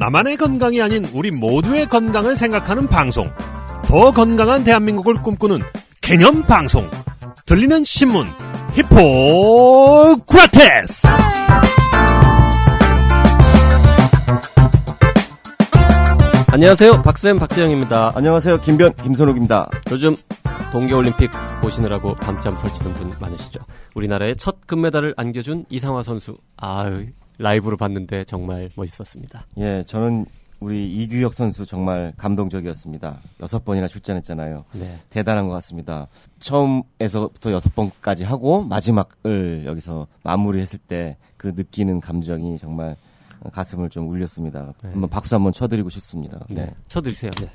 나만의 건강이 아닌 우리 모두의 건강을 생각하는 방송. 더 건강한 대한민국을 꿈꾸는 개념 방송. 들리는 신문 히포크라테스. 안녕하세요. 박쌤 박재영입니다. 안녕하세요. 김변 김선욱입니다. 요즘 동계올림픽 보시느라고 밤잠 설치는 분 많으시죠. 우리나라의 첫 금메달을 안겨준 이상화 선수. 라이브로 봤는데 정말 멋있었습니다. 예, 저는 우리 이규혁 선수 정말 감동적이었습니다. 6번이나 출전했잖아요. 네. 대단한 것 같습니다. 처음에서부터 6번까지 하고 마지막을 여기서 마무리했을 때 그 느끼는 감정이 정말 가슴을 좀 울렸습니다. 네. 한번 박수 한번 쳐드리고 싶습니다. 네. 쳐드리세요. 네.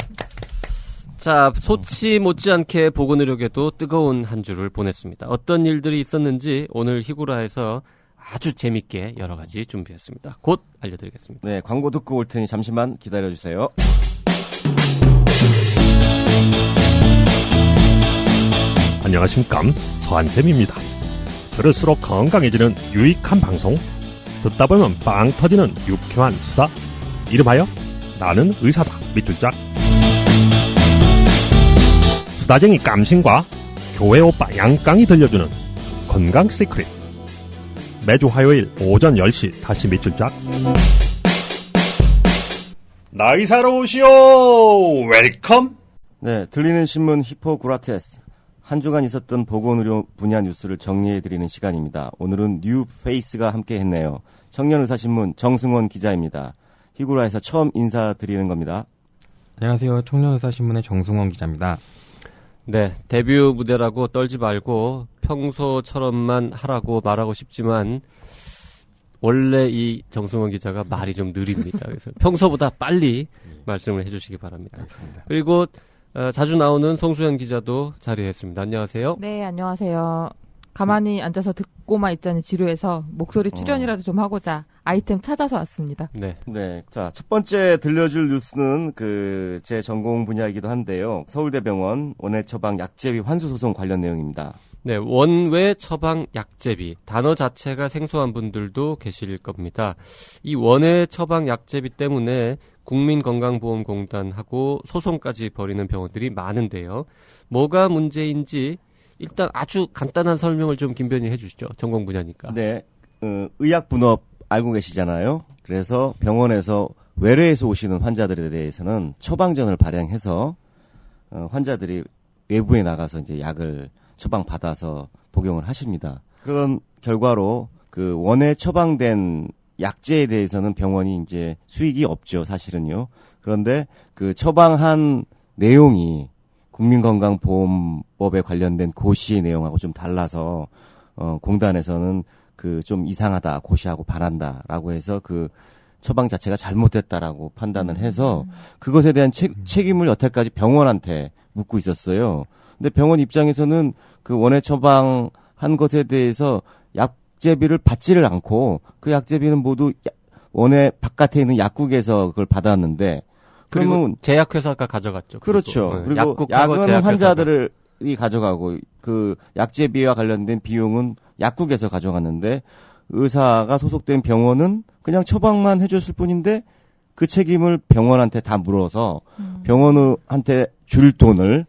자, 소치 못지않게 보건의료계도 뜨거운 한 주를 보냈습니다. 어떤 일들이 있었는지 오늘 히구라에서 아주 재밌게 여러 가지 준비했습니다. 곧 알려드리겠습니다. 네, 광고 듣고 올 테니 잠시만 기다려주세요. 안녕하십니까, 서한쌤입니다. 들을수록 건강해지는 유익한 방송, 듣다 보면 빵 터지는 유쾌한 수다, 이름하여 나는 의사다 밑줄짝. 수다쟁이 깜신과 교회 오빠 양깡이 들려주는 건강 시크릿. 매주 화요일 오전 10시 다시 밑줄짝. 나 의사로 오시오. 웰컴. 네, 들리는 신문 히포크라테스. 한 주간 있었던 보건의료 분야 뉴스를 정리해드리는 시간입니다. 오늘은 뉴페이스가 함께했네요. 청년의사신문 정승원 기자입니다. 히구라에서 처음 인사드리는 겁니다. 안녕하세요. 청년의사신문의 정승원 기자입니다. 네, 데뷔 무대라고 떨지 말고 평소처럼만 하라고 말하고 싶지만 원래 이 정승원 기자가 말이 좀 느립니다. 그래서 평소보다 빨리 말씀을 해주시기 바랍니다. 알겠습니다. 그리고 자주 나오는 송수연 기자도 자리했습니다. 안녕하세요. 네, 안녕하세요. 가만히 앉아서 듣고만 있자니 지루해서 목소리 출연이라도 좀 하고자 아이템 찾아서 왔습니다. 네. 네. 자, 첫 번째 들려줄 뉴스는 제 전공 분야이기도 한데요. 서울대병원 원외 처방 약제비 환수 소송 관련 내용입니다. 네, 원외 처방 약제비. 단어 자체가 생소한 분들도 계실 겁니다. 이 원외 처방 약제비 때문에 국민건강보험공단하고 소송까지 벌이는 병원들이 많은데요. 뭐가 문제인지 일단 아주 간단한 설명을 좀 김변희 해주시죠. 전공 분야니까. 네. 의학 분업 알고 계시잖아요. 그래서 병원에서 외래에서 오시는 환자들에 대해서는 처방전을 발행해서 환자들이 외부에 나가서 이제 약을 처방받아서 복용을 하십니다. 그런 결과로 그 원외 처방된 약제에 대해서는 병원이 이제 수익이 없죠, 사실은요. 그런데 그 처방한 내용이 국민건강보험법에 관련된 고시의 내용하고 좀 달라서 공단에서는 그 좀 이상하다, 고시하고 반한다라고 해서 그 처방 자체가 잘못됐다라고 판단을 해서 그것에 대한 책임을 여태까지 병원한테 묻고 있었어요. 근데 병원 입장에서는 그 원외 처방한 것에 대해서 약제비를 받지를 않고 그 약제비는 모두 원외 바깥에 있는 약국에서 그걸 받았는데 그리고 그러면 제약회사가 가져갔죠. 그렇죠. 그리고 약은 환자들이 가져가고 그 약제비와 관련된 비용은 약국에서 가져갔는데 의사가 소속된 병원은 그냥 처방만 해줬을 뿐인데 그 책임을 병원한테 다 물어서 병원한테 줄 돈을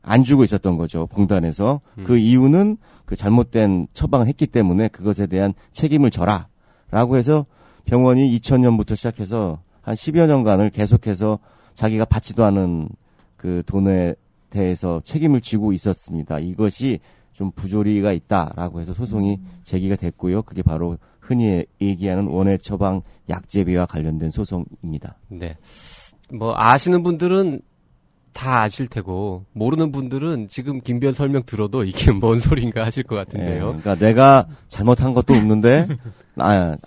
안 주고 있었던 거죠. 공단에서. 그 이유는 그 잘못된 처방을 했기 때문에 그것에 대한 책임을 져라라고 해서 병원이 2000년부터 시작해서 한 10여 년간을 계속해서 자기가 받지도 않은 그 돈에 대해서 책임을 지고 있었습니다. 이것이 좀 부조리가 있다라고 해서 소송이 제기가 됐고요. 그게 바로 흔히 얘기하는 원외 처방 약제비와 관련된 소송입니다. 네. 뭐 아시는 분들은 다 아실 테고 모르는 분들은 지금 김변 설명 들어도 이게 뭔 소린가 하실 것 같은데요. 그러니까 내가 잘못한 것도 없는데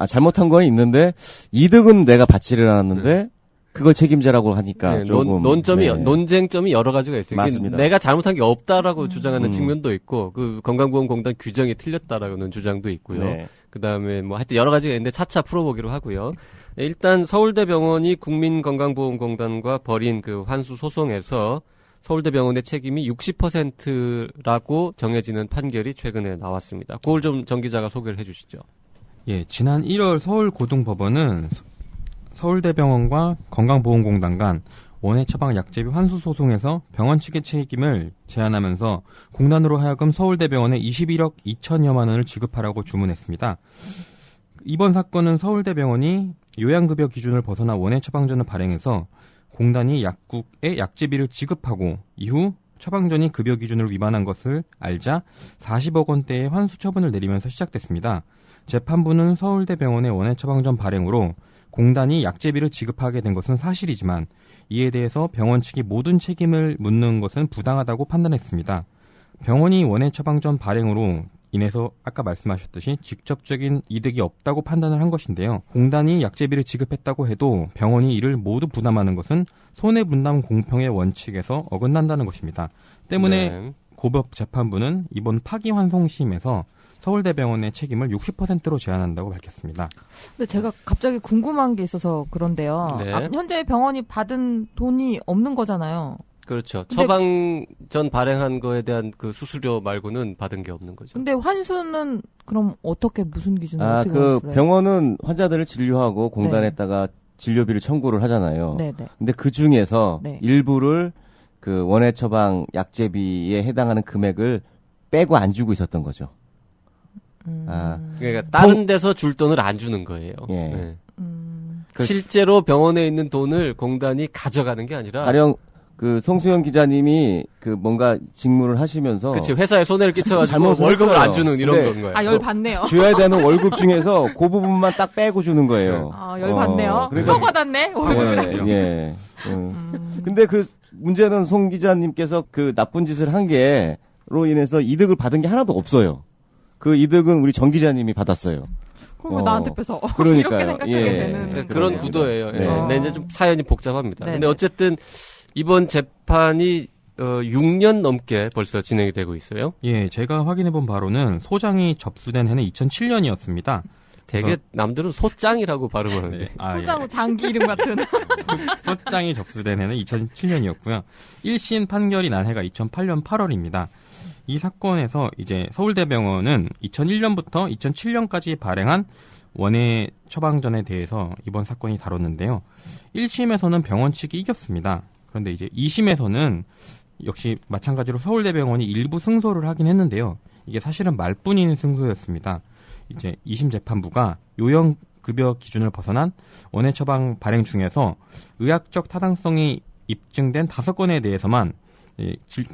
잘못한 건 있는데 이득은 내가 받지를 않았는데 그걸 책임져라고 하니까 네, 조금 논쟁점이 여러 가지가 있어요. 맞습니다. 내가 잘못한 게 없다라고 주장하는 측면도 있고 그 건강보험공단 규정이 틀렸다라고는 주장도 있고요. 네. 그다음에 뭐 하여튼 여러 가지가 있는데 차차 풀어보기로 하고요. 일단 서울대병원이 국민건강보험공단과 벌인 그 환수 소송에서 서울대병원의 책임이 60%라고 정해지는 판결이 최근에 나왔습니다. 그걸 좀 정 기자가 소개를 해주시죠. 예, 지난 1월 서울고등법원은 서울대병원과 건강보험공단 간 원해 처방 약제비 환수 소송에서 병원 측의 책임을 제한하면서 공단으로 하여금 서울대병원에 21억 2천여만 원을 지급하라고 주문했습니다. 이번 사건은 서울대병원이 요양급여 기준을 벗어나 원해 처방전을 발행해서 공단이 약국에 약제비를 지급하고 이후 처방전이 급여 기준을 위반한 것을 알자 40억 원대의 환수 처분을 내리면서 시작됐습니다. 재판부는 서울대병원의 원해 처방전 발행으로 공단이 약제비를 지급하게 된 것은 사실이지만 이에 대해서 병원 측이 모든 책임을 묻는 것은 부당하다고 판단했습니다. 병원이 원해 처방전 발행으로 인해서 아까 말씀하셨듯이 직접적인 이득이 없다고 판단을 한 것인데요. 공단이 약제비를 지급했다고 해도 병원이 이를 모두 부담하는 것은 손해분담 공평의 원칙에서 어긋난다는 것입니다. 때문에 네. 고법 재판부는 이번 파기환송심에서 서울대병원의 책임을 60%로 제한한다고 밝혔습니다. 근데 제가 갑자기 궁금한 게 있어서 그런데요. 네. 현재 병원이 받은 돈이 없는 거잖아요. 그렇죠. 근데- 처방전 발행한 거에 대한 그 수수료 말고는 받은 게 없는 거죠. 근데 환수는 그럼 어떻게 무슨 기준으로 아, 어떻게 그 환수를 해요? 병원은 환자들을 진료하고 공단에다가 진료비를 청구를 하잖아요. 네네. 근데 그 중에서 네. 일부를 그 원해 처방 약제비에 해당하는 금액을 빼고 안 주고 있었던 거죠. 아. 그러니까 다른 데서 줄 돈을 안 주는 거예요. 예. 네. 그- 실제로 병원에 있는 돈을 공단이 가져가는 게 아니라 가령 그 송수영 기자님이 그 뭔가 직무를 하시면서 그치 회사에 손해를 끼쳐가지고 잘못을 월급을 했어요. 안 주는 이런 근데- 건 거예요. 아, 열 받네요. 줘야 되는 월급 중에서 그 부분만 딱 빼고 주는 거예요. 아, 열 받네요. 그러니까- 더 받았네. 월급을. 예, 예. 근데 그 문제는 송 기자님께서 그 나쁜 짓을 한 게로 인해서 이득을 받은 게 하나도 없어요. 그 이득은 우리 정 기자님이 받았어요. 그럼 왜 나한테 뺏어? 그러니까요. 이렇게 생각하게 예. 되는. 네, 그러네요. 그런 구도예요. 예. 네. 근데 이제 좀 사연이 복잡합니다. 네. 근데 어쨌든 이번 재판이 6년 넘게 벌써 진행이 되고 있어요. 예, 제가 확인해본 바로는 소장이 접수된 해는 2007년이었습니다. 되게 남들은 소장이라고 발음하는데. 소장 장기 이름 같은. 소장이 접수된 해는 2007년이었고요. 1심 판결이 난 해가 2008년 8월입니다. 이 사건에서 이제 서울대병원은 2001년부터 2007년까지 발행한 원해 처방전에 대해서 이번 사건이 다뤘는데요. 1심에서는 병원 측이 이겼습니다. 그런데 이제 2심에서는 역시 마찬가지로 서울대병원이 일부 승소를 하긴 했는데요. 이게 사실은 말뿐인 승소였습니다. 이제 2심 재판부가 요양급여 기준을 벗어난 원해 처방 발행 중에서 의학적 타당성이 입증된 5건에 대해서만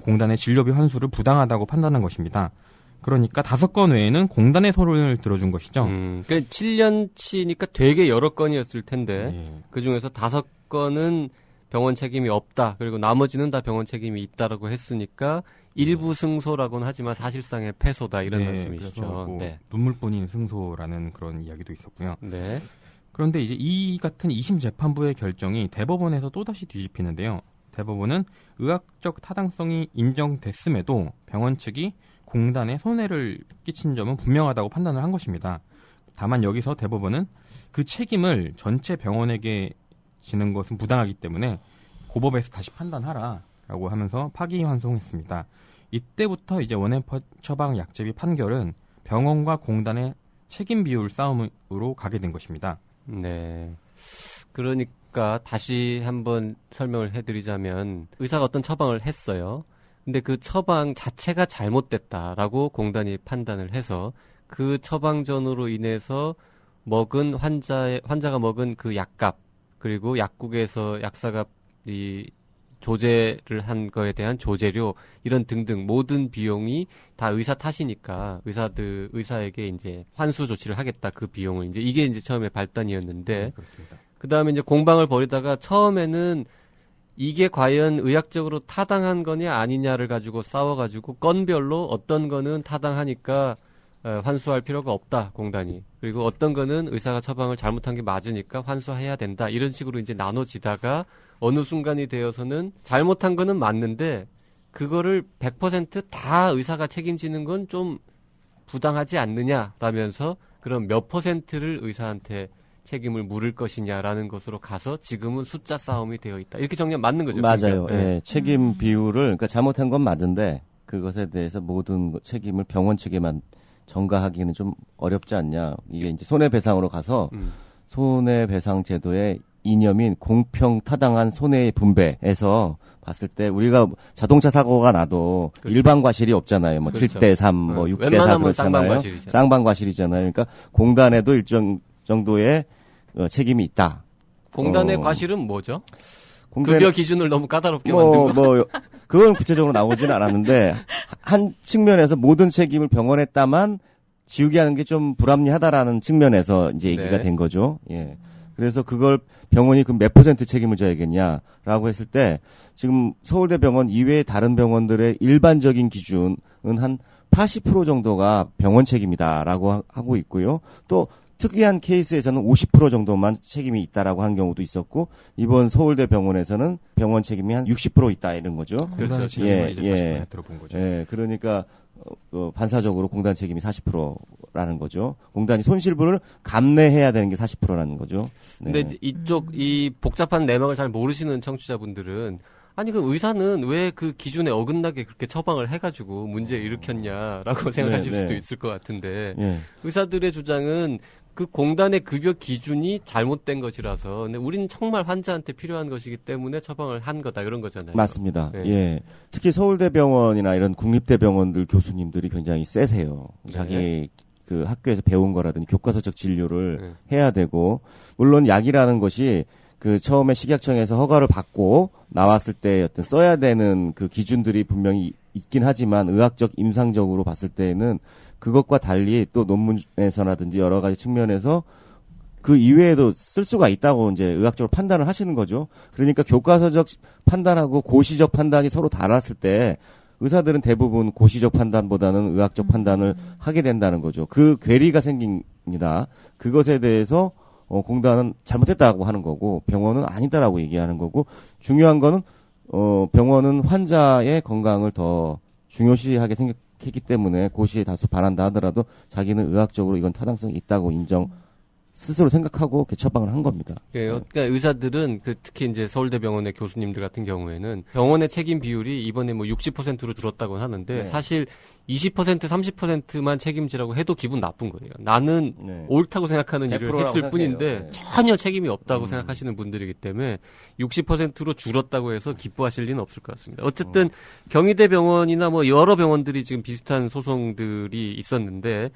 공단의 진료비 환수를 부당하다고 판단한 것입니다. 그러니까 5건 외에는 공단의 소론을 들어준 것이죠. 그러니까 7년치니까 되게 여러 건이었을 텐데 예. 그 중에서 5건은 병원 책임이 없다. 그리고 나머지는 다 병원 책임이 있다라고 했으니까 일부 승소라고는 하지만 사실상의 패소다 이런 네, 말씀이시죠. 그래서 뭐 네. 눈물뿐인 승소라는 그런 이야기도 있었고요. 네. 그런데 이제 이 같은 2심 재판부의 결정이 대법원에서 또다시 뒤집히는데요. 대법원은 의학적 타당성이 인정됐음에도 병원 측이 공단에 손해를 끼친 점은 분명하다고 판단을 한 것입니다. 다만 여기서 대법원은 그 책임을 전체 병원에게 지는 것은 부당하기 때문에 고법에서 다시 판단하라라고 하면서 파기환송했습니다. 이때부터 이제 원해 처방 약제비 판결은 병원과 공단의 책임 비율 싸움으로 가게 된 것입니다. 네. 그러니까 다시 한번 설명을 해드리자면 의사가 어떤 처방을 했어요. 근데 그 처방 자체가 잘못됐다라고 공단이 판단을 해서 그 처방전으로 인해서 먹은 환자가 먹은 그 약값 그리고 약국에서 약사가 이 조제를 한 거에 대한 조제료 이런 등등 모든 비용이 다 의사 탓이니까 의사에게 이제 환수 조치를 하겠다 그 비용을 이제 이게 이제 처음에 발단이었는데 그렇습니다. 그 다음에 이제 공방을 벌이다가 처음에는 이게 과연 의학적으로 타당한 거냐 아니냐를 가지고 싸워가지고 건별로 어떤 거는 타당하니까 환수할 필요가 없다 공단이 그리고 어떤 거는 의사가 처방을 잘못한 게 맞으니까 환수해야 된다 이런 식으로 이제 나눠지다가 어느 순간이 되어서는 잘못한 거는 맞는데 그거를 100% 의사가 책임지는 건 좀 부당하지 않느냐라면서 그럼 몇 %를 의사한테 책임을 물을 것이냐라는 것으로 가서 지금은 숫자 싸움이 되어 있다. 이렇게 정리하면 맞는 거죠. 맞아요. 그러니까. 예, 책임 비율을 그러니까 잘못한 건 맞는데 그것에 대해서 모든 책임을 병원 측에만 전가하기는 좀 어렵지 않냐. 이게 이제 손해배상으로 가서 손해배상 제도에 이념인 공평 타당한 손해의 분배에서 봤을 때 우리가 자동차 사고가 나도 그렇죠. 일반 과실이 없잖아요. 뭐 그렇죠. 7대3, 뭐 6대4 웬만하면 그렇잖아요. 쌍방과실이잖아요. 쌍방과실이잖아요. 그러니까 공단에도 일정 정도의 책임이 있다. 공단의 과실은 뭐죠? 공단 급여 기준을 너무 까다롭게 만든 거. 그건 구체적으로 나오지는 않았는데 한 측면에서 모든 책임을 병원에 따만 지우게 하는 게 좀 불합리하다라는 측면에서 이제 얘기가 네. 된 거죠. 예. 그래서 그걸 병원이 그럼 몇 % 책임을 져야겠냐라고 했을 때 지금 서울대병원 이외의 다른 병원들의 일반적인 기준은 한 80% 정도가 병원 책임이다라고 하고 있고요. 또 특이한 케이스에서는 50% 정도만 책임이 있다라고 한 경우도 있었고 이번 서울대병원에서는 병원 책임이 한 60% 있다 이런 거죠. 공단의 책임을 이제 40%에 들어본 거죠. 예, 그러니까 반사적으로 공단 책임이 40%라는 거죠. 공단이 손실분을 감내해야 되는 게 40%라는 거죠. 네. 근데 이제 이 복잡한 내막을 잘 모르시는 청취자분들은 아니 그 의사는 왜 그 기준에 어긋나게 그렇게 처방을 해가지고 문제를 일으켰냐라고 생각하실 네. 수도 있을 것 같은데 예. 의사들의 주장은 그 공단의 급여 기준이 잘못된 것이라서 근데 우리는 정말 환자한테 필요한 것이기 때문에 처방을 한 거다 이런 거잖아요. 맞습니다. 네. 예. 특히 서울대병원이나 이런 국립대병원들 교수님들이 굉장히 세세요. 네. 자기 그 학교에서 배운 거라든지 교과서적 진료를 네. 해야 되고 물론 약이라는 것이 그 처음에 식약청에서 허가를 받고 나왔을 때 어떤 써야 되는 그 기준들이 분명히 있긴 하지만 의학적 임상적으로 봤을 때에는 그것과 달리 또 논문에서라든지 여러 가지 측면에서 그 이외에도 쓸 수가 있다고 이제 의학적으로 판단을 하시는 거죠. 그러니까 교과서적 판단하고 고시적 판단이 서로 달랐을 때 의사들은 대부분 고시적 판단보다는 의학적 판단을 하게 된다는 거죠. 그 괴리가 생깁니다. 그것에 대해서 공단은 잘못했다고 하는 거고 병원은 아니다라고 얘기하는 거고 중요한 거는 병원은 환자의 건강을 더 중요시하게 생각했기 때문에 고시에 다소 반한다 하더라도 자기는 의학적으로 이건 타당성이 있다고 스스로 생각하고 이렇게 처방을 한 겁니다. 그러니까 의사들은 특히 이제 서울대병원의 교수님들 같은 경우에는 병원의 책임 비율이 이번에 뭐 60%로 줄었다고 하는데 네. 사실 20% 30%만 책임지라고 해도 기분 나쁜 거예요. 나는 네. 옳다고 생각하는 일을 100% 라고 했을 생각해요. 뿐인데 네. 전혀 책임이 없다고 생각하시는 분들이기 때문에 60%로 줄었다고 해서 기뻐하실 리는 없을 것 같습니다. 어쨌든 경희대병원이나 뭐 여러 병원들이 지금 비슷한 소송들이 있었는데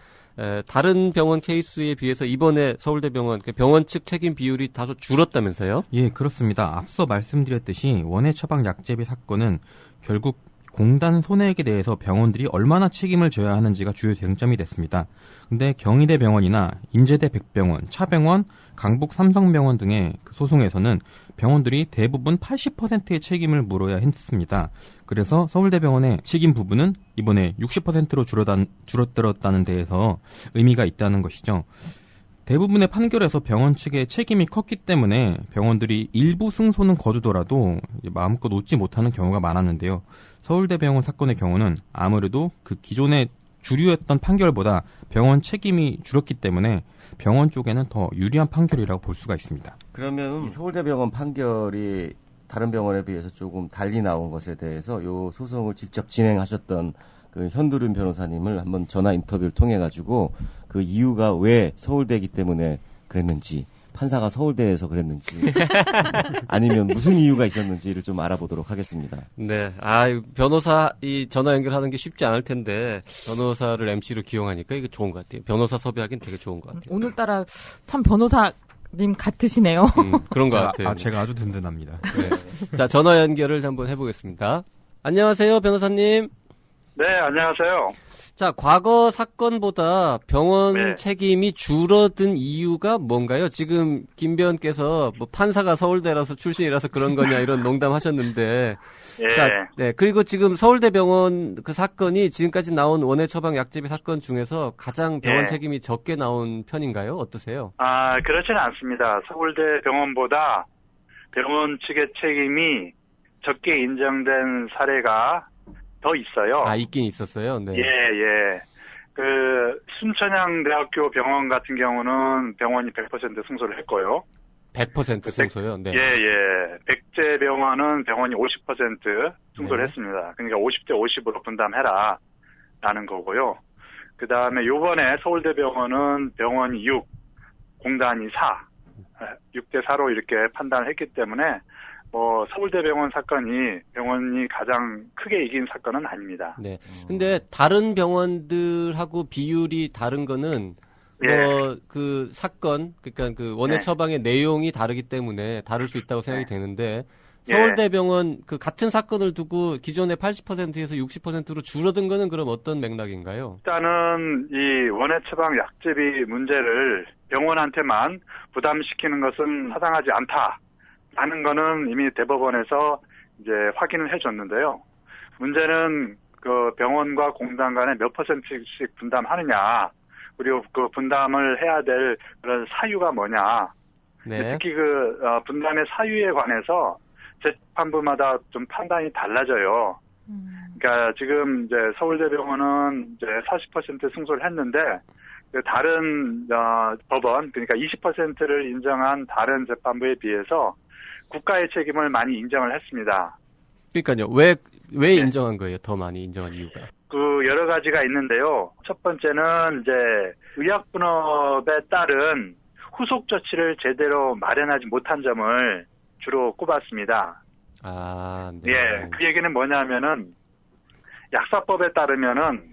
다른 병원 케이스에 비해서 이번에 서울대병원 병원 측 책임 비율이 다소 줄었다면서요? 예, 그렇습니다. 앞서 말씀드렸듯이 원예 처방 약제비 사건은 결국 공단 손해액에 대해서 병원들이 얼마나 책임을 져야 하는지가 주요 쟁점이 됐습니다. 근데 경희대 병원이나 임제대 백병원, 차병원, 강북 삼성병원 등의 그 소송에서는 병원들이 대부분 80%의 책임을 물어야 했습니다. 그래서 서울대병원의 책임 부분은 이번에 60%로 줄어들었다는 데에서 의미가 있다는 것이죠. 대부분의 판결에서 병원 측의 책임이 컸기 때문에 병원들이 일부 승소는 거두더라도 마음껏 놓지 못하는 경우가 많았는데요. 서울대병원 사건의 경우는 아무래도 그 기존의 주류였던 판결보다 병원 책임이 줄었기 때문에 병원 쪽에는 더 유리한 판결이라고 볼 수가 있습니다. 그러면 서울대병원 판결이 다른 병원에 비해서 조금 달리 나온 것에 대해서 요 소송을 직접 진행하셨던 그 현두륜 변호사님을 한번 전화 인터뷰를 통해 가지고 그 이유가 왜 서울대이기 때문에 그랬는지 판사가 서울대에서 그랬는지 아니면 무슨 이유가 있었는지를 좀 알아보도록 하겠습니다. 네, 변호사 이 전화 연결하는 게 쉽지 않을 텐데 변호사를 MC로 기용하니까 이게 좋은 것 같아요. 변호사 섭외하기는 되게 좋은 것 같아요. 오늘따라 참 변호사님 같으시네요. 그런 것 같아요. 제가 아주 든든합니다. 네. 자, 전화 연결을 한번 해보겠습니다. 안녕하세요, 변호사님. 네, 안녕하세요. 자, 과거 사건보다 병원 네. 책임이 줄어든 이유가 뭔가요? 지금 김 변께서 뭐 판사가 서울대라서 출신이라서 그런 거냐 이런 농담하셨는데, 예. 자, 네 그리고 지금 서울대병원 그 사건이 지금까지 나온 원예 처방 약제비 사건 중에서 가장 병원 예. 책임이 적게 나온 편인가요? 어떠세요? 그렇지는 않습니다. 서울대 병원보다 병원 측의 책임이 적게 인정된 사례가 더 있어요. 있긴 있었어요. 네. 예. 그 순천향대학교 병원 같은 경우는 병원이 100% 승소를 했고요. 100% 승소요. 네. 예. 백제병원은 병원이 50% 승소를 네. 했습니다. 그러니까 50대 50으로 분담해라 라는 거고요. 그 다음에 요번에 서울대병원은 병원이 6, 공단이 4 6대 4로 이렇게 판단을 했기 때문에 서울대병원 사건이 병원이 가장 크게 이긴 사건은 아닙니다. 네. 근데 다른 병원들하고 비율이 다른 거는 그 사건, 그러니까 그 원해 처방의 내용이 다르기 때문에 다를 수 있다고 생각이 되는데 서울대병원 그 같은 사건을 두고 기존의 80%에서 60%로 줄어든 거는 그럼 어떤 맥락인가요? 일단은 이 원해 처방 약제비 문제를 병원한테만 부담시키는 것은 타당하지 않다라는 거는 이미 대법원에서 이제 확인을 해줬는데요. 문제는 그 병원과 공단 간에 몇 %씩 분담하느냐, 그리고 그 분담을 해야 될 그런 사유가 뭐냐. 네. 특히 그 분담의 사유에 관해서 재판부마다 좀 판단이 달라져요. 그러니까 지금 이제 서울대병원은 이제 40% 승소를 했는데 그 다른 법원, 그러니까 20%를 인정한 다른 재판부에 비해서 국가의 책임을 많이 인정을 했습니다. 그러니까요. 왜 인정한 거예요? 더 많이 인정한 이유가? 그 여러 가지가 있는데요. 첫 번째는 이제 의약분업에 따른 후속 조치를 제대로 마련하지 못한 점을 주로 꼽았습니다. 아, 네. 예, 그 얘기는 뭐냐면은 약사법에 따르면은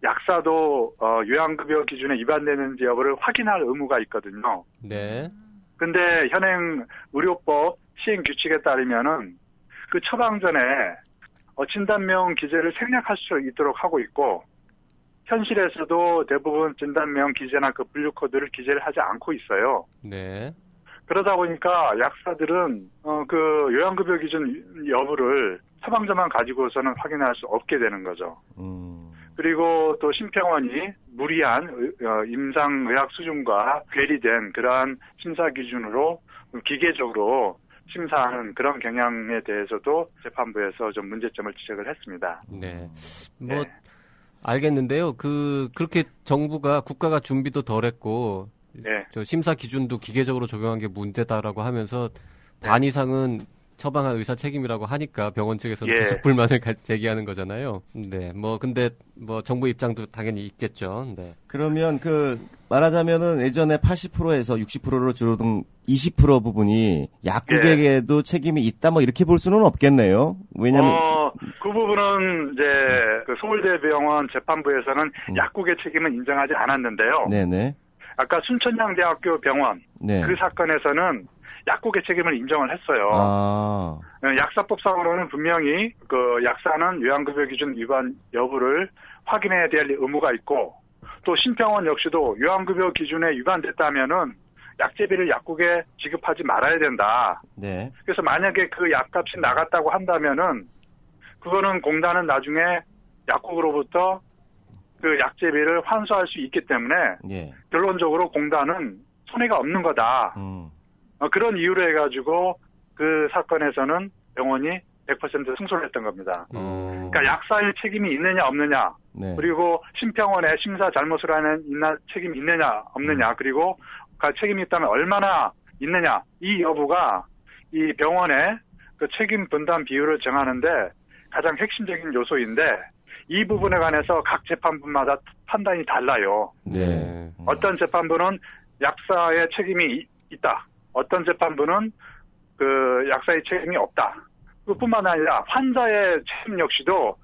약사도 요양급여 기준에 위반되는지 여부를 확인할 의무가 있거든요. 네. 근데 현행 의료법 시행 규칙에 따르면은 그 처방 전에 진단명 기재를 생략할 수 있도록 하고 있고, 현실에서도 대부분 진단명 기재나 그 분류 코드를 기재를 하지 않고 있어요. 네. 그러다 보니까 약사들은 그 요양급여 기준 여부를 처방전만 가지고서는 확인할 수 없게 되는 거죠. 그리고 또 심평원이 무리한 임상의학 수준과 괴리된 그러한 심사 기준으로 기계적으로 심사하는 그런 경향에 대해서도 재판부에서 좀 문제점을 지적을 했습니다. 네. 알겠는데요. 그렇게 국가가 준비도 덜 했고, 저 심사 기준도 기계적으로 적용한 게 문제다라고 하면서 반 이상은 처방한 의사 책임이라고 하니까 병원 측에서는 계속 불만을 제기하는 거잖아요. 네. 근데 정부 입장도 당연히 있겠죠. 네. 그러면 말하자면은 예전에 80%에서 60%로 줄어든 20% 부분이 약국에게도 책임이 있다 이렇게 볼 수는 없겠네요. 왜냐면 그 부분은 이제 그 서울대병원 재판부에서는 약국의 책임은 인정하지 않았는데요. 네네. 아까 순천향대학교 병원 그 사건에서는 약국의 책임을 인정을 했어요. 약사법상으로는 분명히 그 약사는 요양급여 기준 위반 여부를 확인해야 될 의무가 있고, 또 심평원 역시도 요양급여 기준에 위반됐다면은 약제비를 약국에 지급하지 말아야 된다. 네. 그래서 만약에 그 약값이 나갔다고 한다면은 그거는 공단은 나중에 약국으로부터 그 약제비를 환수할 수 있기 때문에 결론적으로 공단은 손해가 없는 거다. 그런 이유로 해가지고 그 사건에서는 병원이 100% 승소를 했던 겁니다. 그러니까 약사의 책임이 있느냐 없느냐, 그리고 심평원의 심사 잘못을 하는 책임이 있느냐 없느냐, 그리고 그 책임이 있다면 얼마나 있느냐, 이 여부가 이 병원의 그 책임 분담 비율을 정하는데 가장 핵심적인 요소인데, 이 부분에 관해서 각 재판부마다 판단이 달라요. 네. 어떤 재판부는 약사의 책임이 있다. 어떤 재판부는 그 약사의 책임이 없다. 그뿐만 아니라 환자의 책임 역시도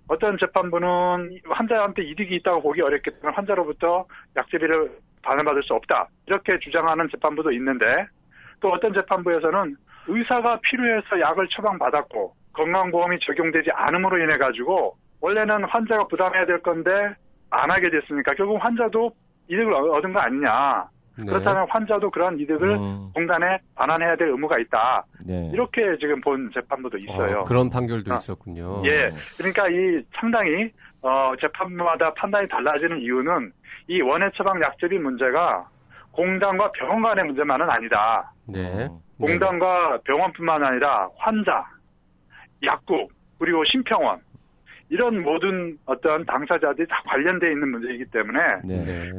어떤 재판부는 환자한테 이득이 있다고 보기 어렵기 때문에 환자로부터 약제비를 반환받을 수 없다. 이렇게 주장하는 재판부도 있는데, 또 어떤 재판부에서는 의사가 필요해서 약을 처방받았고 건강보험이 적용되지 않음으로 인해 가지고 원래는 환자가 부담해야 될 건데 안 하게 됐으니까 결국 환자도 이득을 얻은 거 아니냐. 그렇다면 환자도 그런 이득을 공단에 반환해야 될 의무가 있다. 이렇게 지금 본 재판부도 있어요. 그런 판결도 있었군요. 예. 그러니까 이 상당히 재판부마다 판단이 달라지는 이유는 이 원해 처방 약제비 문제가 공단과 병원 간의 문제만은 아니다. 네. 공단과 병원뿐만 아니라 환자, 약국, 그리고 심평원, 이런 모든 어떤 당사자들이 다 관련되어 있는 문제이기 때문에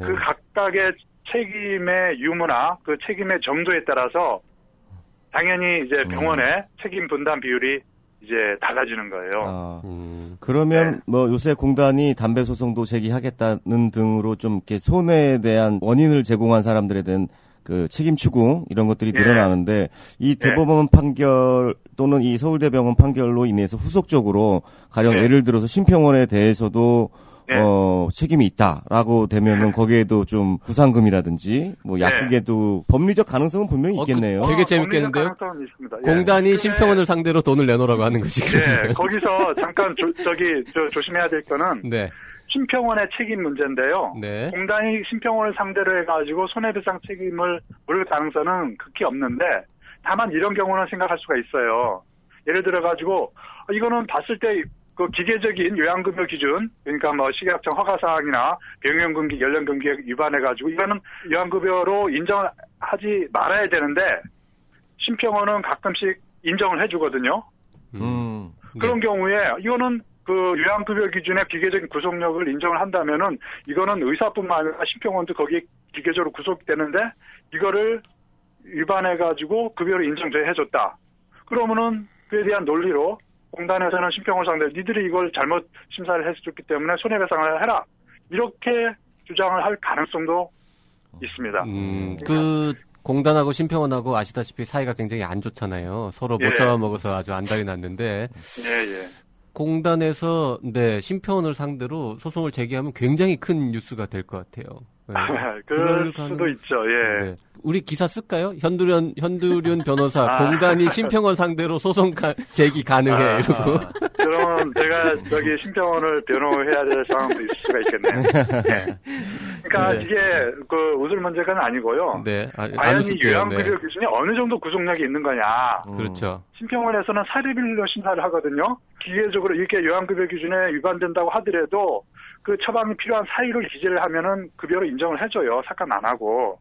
그 각각의 책임의 유무나 그 책임의 정도에 따라서 당연히 이제 병원의 책임 분담 비율이 이제 달라지는 거예요. 그러면 요새 공단이 담배 소송도 제기하겠다는 등으로 좀 이렇게 손해에 대한 원인을 제공한 사람들에 대한 그 책임 추궁 이런 것들이 늘어나는데 이 대법원 판결 또는 이 서울대병원 판결로 인해서 후속적으로 가령 예를 들어서 심평원에 대해서도 책임이 있다라고 되면은 거기에도 좀 구상금이라든지 뭐 약국에도 법리적 가능성은 분명히 있겠네요. 되게 재밌겠는데요. 있습니다. 공단이 심평원을 상대로 돈을 내놓으라고 하는 거지. 네, 거기서 잠깐 조심해야 될 거는 심평원의 책임 문제인데요. 공단이 심평원을 상대로 해가지고 손해배상 책임을 물을 가능성은 극히 없는데 다만 이런 경우는 생각할 수가 있어요. 예를 들어가지고 이거는 봤을 때 그 기계적인 요양급여 기준, 그러니까 뭐 식약청 허가사항이나 병용금기, 연령금기에 위반해가지고 이거는 요양급여로 인정하지 말아야 되는데 심평원은 가끔씩 인정을 해주거든요. 그런 경우에 이거는 그 요양급여 기준의 기계적인 구속력을 인정을 한다면은 이거는 의사뿐만 아니라 심평원도 거기에 기계적으로 구속되는데 이거를 위반해가지고 급여를 인정해줬다. 그러면은 그에 대한 논리로 공단에서는 심평원 상대로 니들이 이걸 잘못 심사를 해줬기 때문에 손해배상을 해라. 이렇게 주장을 할 가능성도 있습니다. 그 공단하고 심평원하고 아시다시피 사이가 굉장히 안 좋잖아요. 서로 못 잡아먹어서 아주 안달이 났는데 공단에서 심평원을 상대로 소송을 제기하면 굉장히 큰 뉴스가 될 것 같아요. 그럴 수도 있죠. 우리 기사 쓸까요? 현두련 변호사 공단이 심평원 상대로 소송 제기 가능해 이러고. 그러면 제가 저기 심평원을 변호해야 될 상황도 있을 수가 있겠네요. 그러니까 이게 그 웃을 문제가 아니고요. 과연 이 요양급여 기준이 어느 정도 구속력이 있는 거냐. 그렇죠. 심평원에서는 사례별로 심사를 하거든요. 기계적으로 이렇게 요양급여 기준에 위반된다고 하더라도 그 처방이 필요한 사유를 기재를 하면은 급여로 인정을 해줘요. 삭감 안 하고.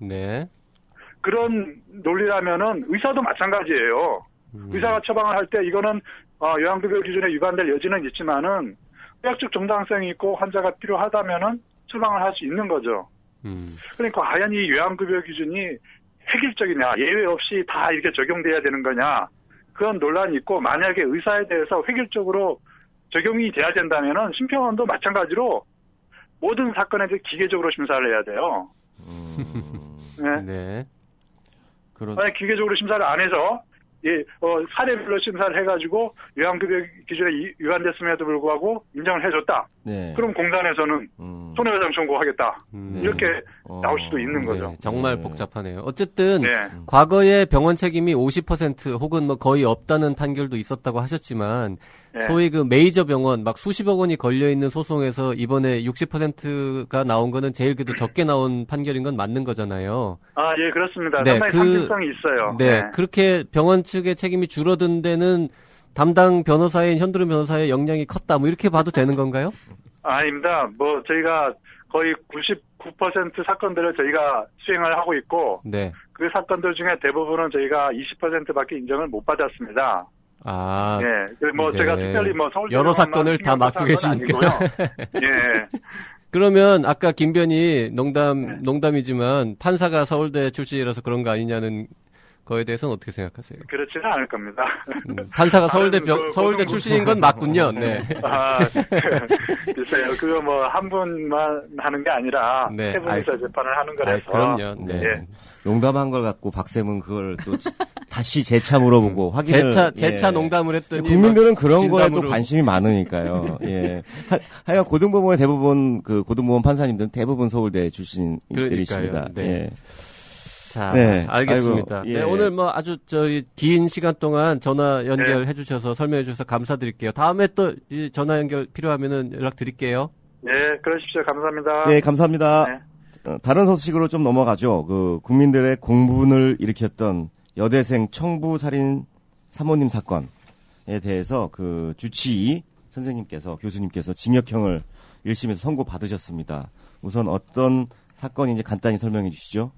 그런 논리라면은 의사도 마찬가지예요. 의사가 처방을 할 때 이거는 요양급여 기준에 위반될 여지는 있지만은 의학적 정당성이 있고 환자가 필요하다면은 처방을 할 수 있는 거죠. 그러니까 과연 이 요양급여 기준이 획일적이냐, 예외 없이 다 이렇게 적용돼야 되는 거냐, 그런 논란이 있고 만약에 의사에 대해서 획일적으로 적용이 돼야 된다면은 심평원도 마찬가지로 모든 사건에 대해 기계적으로 심사를 해야 돼요. 만약 기계적으로 심사를 안 해서 사례별로 심사를 해가지고 요양급여 기준에 위반됐음에도 불구하고 인정을 해줬다. 그럼 공단에서는 손해배상 청구하겠다. 이렇게 나올 수도 있는 거죠. 정말 복잡하네요. 어쨌든 과거에 병원 책임이 50% 혹은 뭐 거의 없다는 판결도 있었다고 하셨지만 소위 그 메이저 병원 막 수십억 원이 걸려 있는 소송에서 이번에 60%가 나온 거는 제일 그래도 적게 나온 판결인 건 맞는 거잖아요. 예, 그렇습니다. 상당히 상징성이 있어요. 그렇게 병원 측의 책임이 줄어든 데는 담당 변호사인 현두련 변호사의 역량이 컸다. 뭐 이렇게 봐도 되는 건가요? 아닙니다. 뭐 저희가 거의 99% 사건들을 저희가 수행을 하고 있고 그 사건들 중에 대부분은 저희가 20%밖에 인정을 못 받았습니다. 제가 특별히 서울 여러 사건을 다 맡고 계시니까. 그러면 아까 김변희 농담이지만 판사가 서울대 출신이라서 그런 거 아니냐는 거에 대해서는 어떻게 생각하세요? 그렇지는 않을 겁니다. 판사가 서울대 출신인 건 맞군요. 글쎄요. 그거 한 분만 하는 게 아니라 세 분이서 재판을 하는 거라서. 그럼요. 농담한 걸 갖고 박쌤은 그걸 또 다시 재차 물어보고 확인을. 재차 농담을 했더니. 국민들은 그런 거에 또 관심이 많으니까요. 하여간 고등법원의 대부분 고등법원 판사님들은 대부분 서울대 출신들이십니다. 자, 알겠습니다. 오늘 아주 긴 시간 동안 전화 연결해 주셔서 설명해 주셔서 감사드릴게요. 다음에 또 전화 연결 필요하면은 연락 드릴게요. 그러십시오. 감사합니다. 감사합니다. 다른 소식으로 좀 넘어가죠. 국민들의 공분을 일으켰던 여대생 청부 살인 사모님 사건에 대해서 주치의 교수님께서 징역형을 1심에서 선고받으셨습니다. 우선 어떤 사건인지 간단히 설명해 주시죠.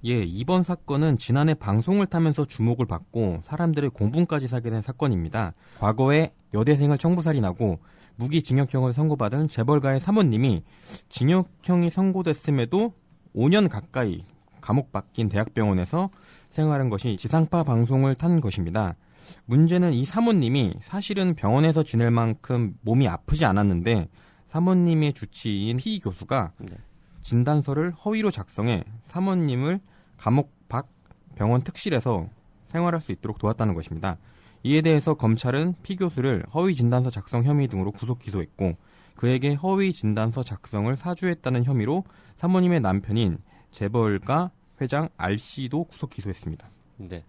이번 사건은 지난해 방송을 타면서 주목을 받고 사람들의 공분까지 사게 된 사건입니다. 과거에 여대생을 청부살인하고 무기징역형을 선고받은 재벌가의 사모님이 징역형이 선고됐음에도 5년 가까이 감옥 박힌 대학병원에서 생활한 것이 지상파 방송을 탄 것입니다. 문제는 이 사모님이 사실은 병원에서 지낼 만큼 몸이 아프지 않았는데 사모님의 주치의인 피 교수가 진단서를 허위로 작성해 사모님을 감옥 밖 병원 특실에서 생활할 수 있도록 도왔다는 것입니다. 이에 대해서 검찰은 피 교수를 허위 진단서 작성 혐의 등으로 구속 기소했고 그에게 허위 진단서 작성을 사주했다는 혐의로 사모님의 남편인 재벌가 회장 R씨도 구속 기소했습니다. 네.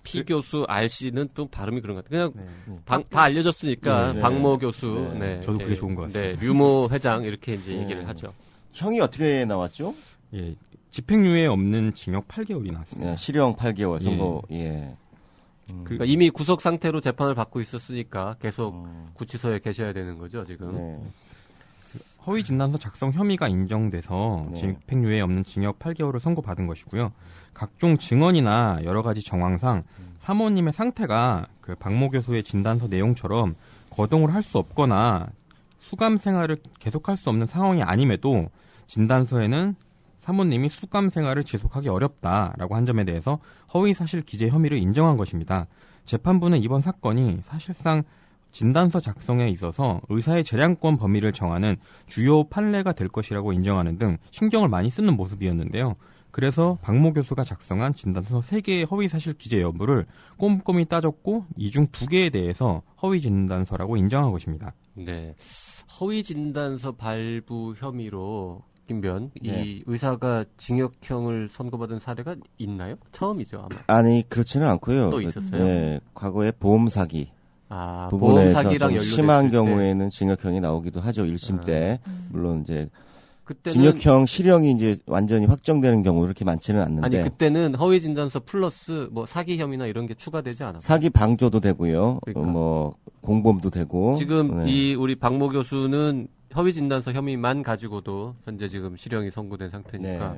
피 교수 R씨는 또 발음이 그런 것 같아요. 그냥 다 알려졌으니까 박모 교수. 네. 저도 그게 좋은 것 같습니다. 네. 류모 회장 이렇게 이제 얘기를 하죠. 형이 어떻게 나왔죠? 예. 집행유예 없는 징역 8개월이 나왔습니다. 실형 8개월 선고. 예. 그러니까 이미 구속 상태로 재판을 받고 있었으니까 계속 구치소에 계셔야 되는 거죠, 지금. 네. 허위 진단서 작성 혐의가 인정돼서 집행유예 없는 징역 8개월을 선고받은 것이고요. 각종 증언이나 여러 가지 정황상 사모님의 상태가 그 박모 교수의 진단서 내용처럼 거동을 할 수 없거나 수감 생활을 계속할 수 없는 상황이 아님에도 진단서에는 사모님이 수감 생활을 지속하기 어렵다라고 한 점에 대해서 허위사실 기재 혐의를 인정한 것입니다. 재판부는 이번 사건이 사실상 진단서 작성에 있어서 의사의 재량권 범위를 정하는 주요 판례가 될 것이라고 인정하는 등 신경을 많이 쓰는 모습이었는데요. 그래서 박모 교수가 작성한 진단서 3개의 허위사실 기재 여부를 꼼꼼히 따졌고 이 중 2개에 대해서 허위 진단서라고 인정한 것입니다. 네, 허위 진단서 발부 혐의로 김변, 이 의사가 징역형을 선고받은 사례가 있나요? 처음이죠, 아마. 아니, 그렇지는 않고요. 또 있었어요? 네, 과거에 보험 사기. 보험 사기랑 연루됐을 심한 경우에는 징역형이 나오기도 하죠. 1심 때. 물론 이제 그때는 징역형, 실형이 이제 완전히 확정되는 경우 그렇게 많지는 않는데. 아니, 그때는 허위 진단서 플러스 뭐 사기 혐의나 이런 게 추가되지 않았어요? 사기 방조도 되고요. 그러니까. 공범도 되고. 지금 이 우리 박모 교수는 허위 진단서 혐의만 가지고도 현재 지금 실형이 선고된 상태니까.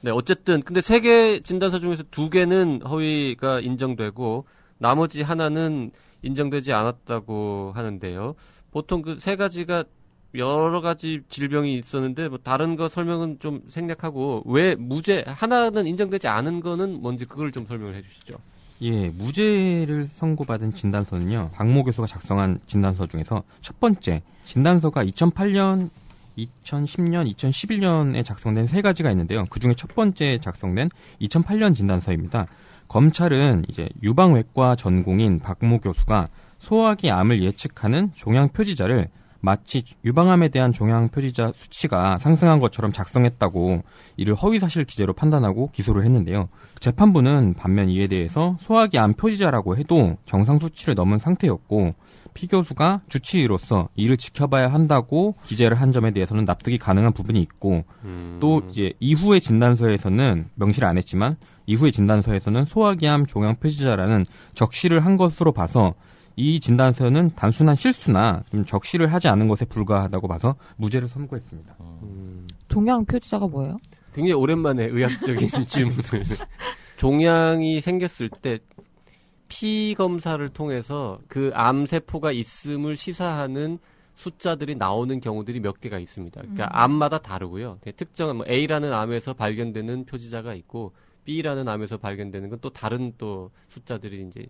네, 어쨌든 근데 3개 진단서 중에서 2개는 허위가 인정되고 나머지 하나는 인정되지 않았다고 하는데요. 보통 그 3가지가 여러 가지 질병이 있었는데 뭐 다른 거 설명은 좀 생략하고 왜 무죄 하나는 인정되지 않은 거는 뭔지 그걸 좀 설명을 해주시죠. 예, 무죄를 선고받은 진단서는요. 박모 교수가 작성한 진단서 중에서 첫 번째 진단서가 2008년, 2010년, 2011년에 작성된 3가지가 있는데요. 그중에 첫 번째 작성된 2008년 진단서입니다. 검찰은 이제 유방외과 전공인 박모 교수가 소화기 암을 예측하는 종양 표지자를 마치 유방암에 대한 종양 표지자 수치가 상승한 것처럼 작성했다고 이를 허위사실 기재로 판단하고 기소를 했는데요. 재판부는 반면 이에 대해서 소화기 암 표지자라고 해도 정상 수치를 넘은 상태였고 피 교수가 주치의로서 이를 지켜봐야 한다고 기재를 한 점에 대해서는 납득이 가능한 부분이 있고 또 이제 이후의 진단서에서는 명시를 안 했지만 이후의 진단서에서는 소화기암 종양 표지자라는 적시를 한 것으로 봐서 이 진단서는 단순한 실수나 좀 적시를 하지 않은 것에 불과하다고 봐서 무죄를 선고했습니다. 종양 표지자가 뭐예요? 굉장히 오랜만에 의학적인 질문을. 종양이 생겼을 때 피 검사를 통해서 그 암세포가 있음을 시사하는 숫자들이 나오는 경우들이 몇 개가 있습니다. 그러니까 암마다 다르고요. 특정한 뭐 A라는 암에서 발견되는 표지자가 있고 B라는 암에서 발견되는 건 또 다른 또 숫자들이 이제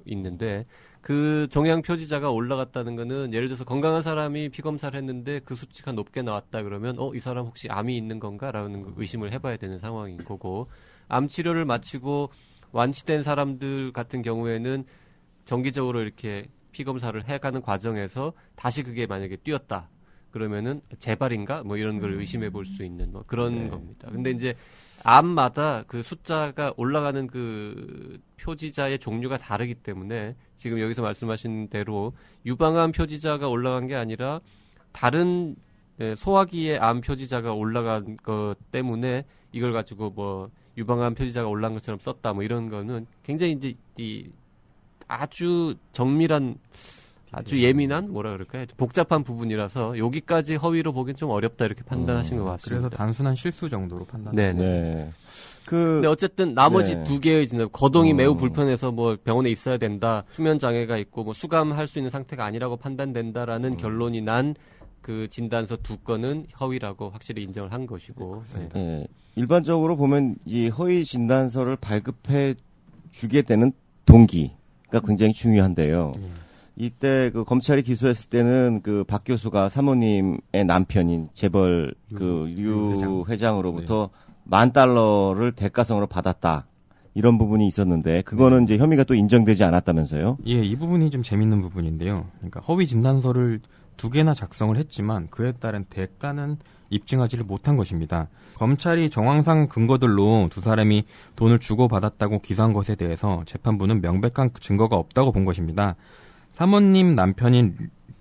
있는데 그 종양 표지자가 올라갔다는 거는 예를 들어서 건강한 사람이 피 검사를 했는데 그 수치가 높게 나왔다 그러면 이 사람 혹시 암이 있는 건가라는 의심을 해봐야 되는 상황인 거고 암 치료를 마치고 완치된 사람들 같은 경우에는 정기적으로 이렇게 피 검사를 해가는 과정에서 다시 그게 만약에 뛰었다 그러면은 재발인가 뭐 이런 걸 의심해 볼 수 있는 뭐 그런 겁니다. 근데 이제 암마다 그 숫자가 올라가는 그 표지자의 종류가 다르기 때문에 지금 여기서 말씀하신 대로 유방암 표지자가 올라간 게 아니라 다른 소화기의 암 표지자가 올라간 것 때문에 이걸 가지고 뭐 유방암 표지자가 올라간 것처럼 썼다 뭐 이런 거는 굉장히 이제 이 아주 정밀한 아주 예민한 뭐라 그럴까요? 복잡한 부분이라서 여기까지 허위로 보기엔 좀 어렵다 이렇게 판단하신 것 같습니다. 그래서 단순한 실수 정도로 판단. 네. 근데 어쨌든 나머지 2개의 진단 거동이 매우 불편해서 뭐 병원에 있어야 된다, 수면 장애가 있고 뭐 수감할 수 있는 상태가 아니라고 판단된다라는 결론이 난 그 진단서 2건은 허위라고 확실히 인정을 한 것이고. 네. 일반적으로 보면 이 허위 진단서를 발급해 주게 되는 동기가 굉장히 중요한데요. 이때 그 검찰이 기소했을 때는 그 박 교수가 사모님의 남편인 재벌 그 류 회장으로부터 $10,000를 대가성으로 받았다. 이런 부분이 있었는데 그거는 이제 혐의가 또 인정되지 않았다면서요? 예, 이 부분이 좀 재밌는 부분인데요. 그러니까 허위 진단서를 2개나 작성을 했지만 그에 따른 대가는 입증하지를 못한 것입니다. 검찰이 정황상 근거들로 두 사람이 돈을 주고받았다고 기소한 것에 대해서 재판부는 명백한 증거가 없다고 본 것입니다. 사모님 남편인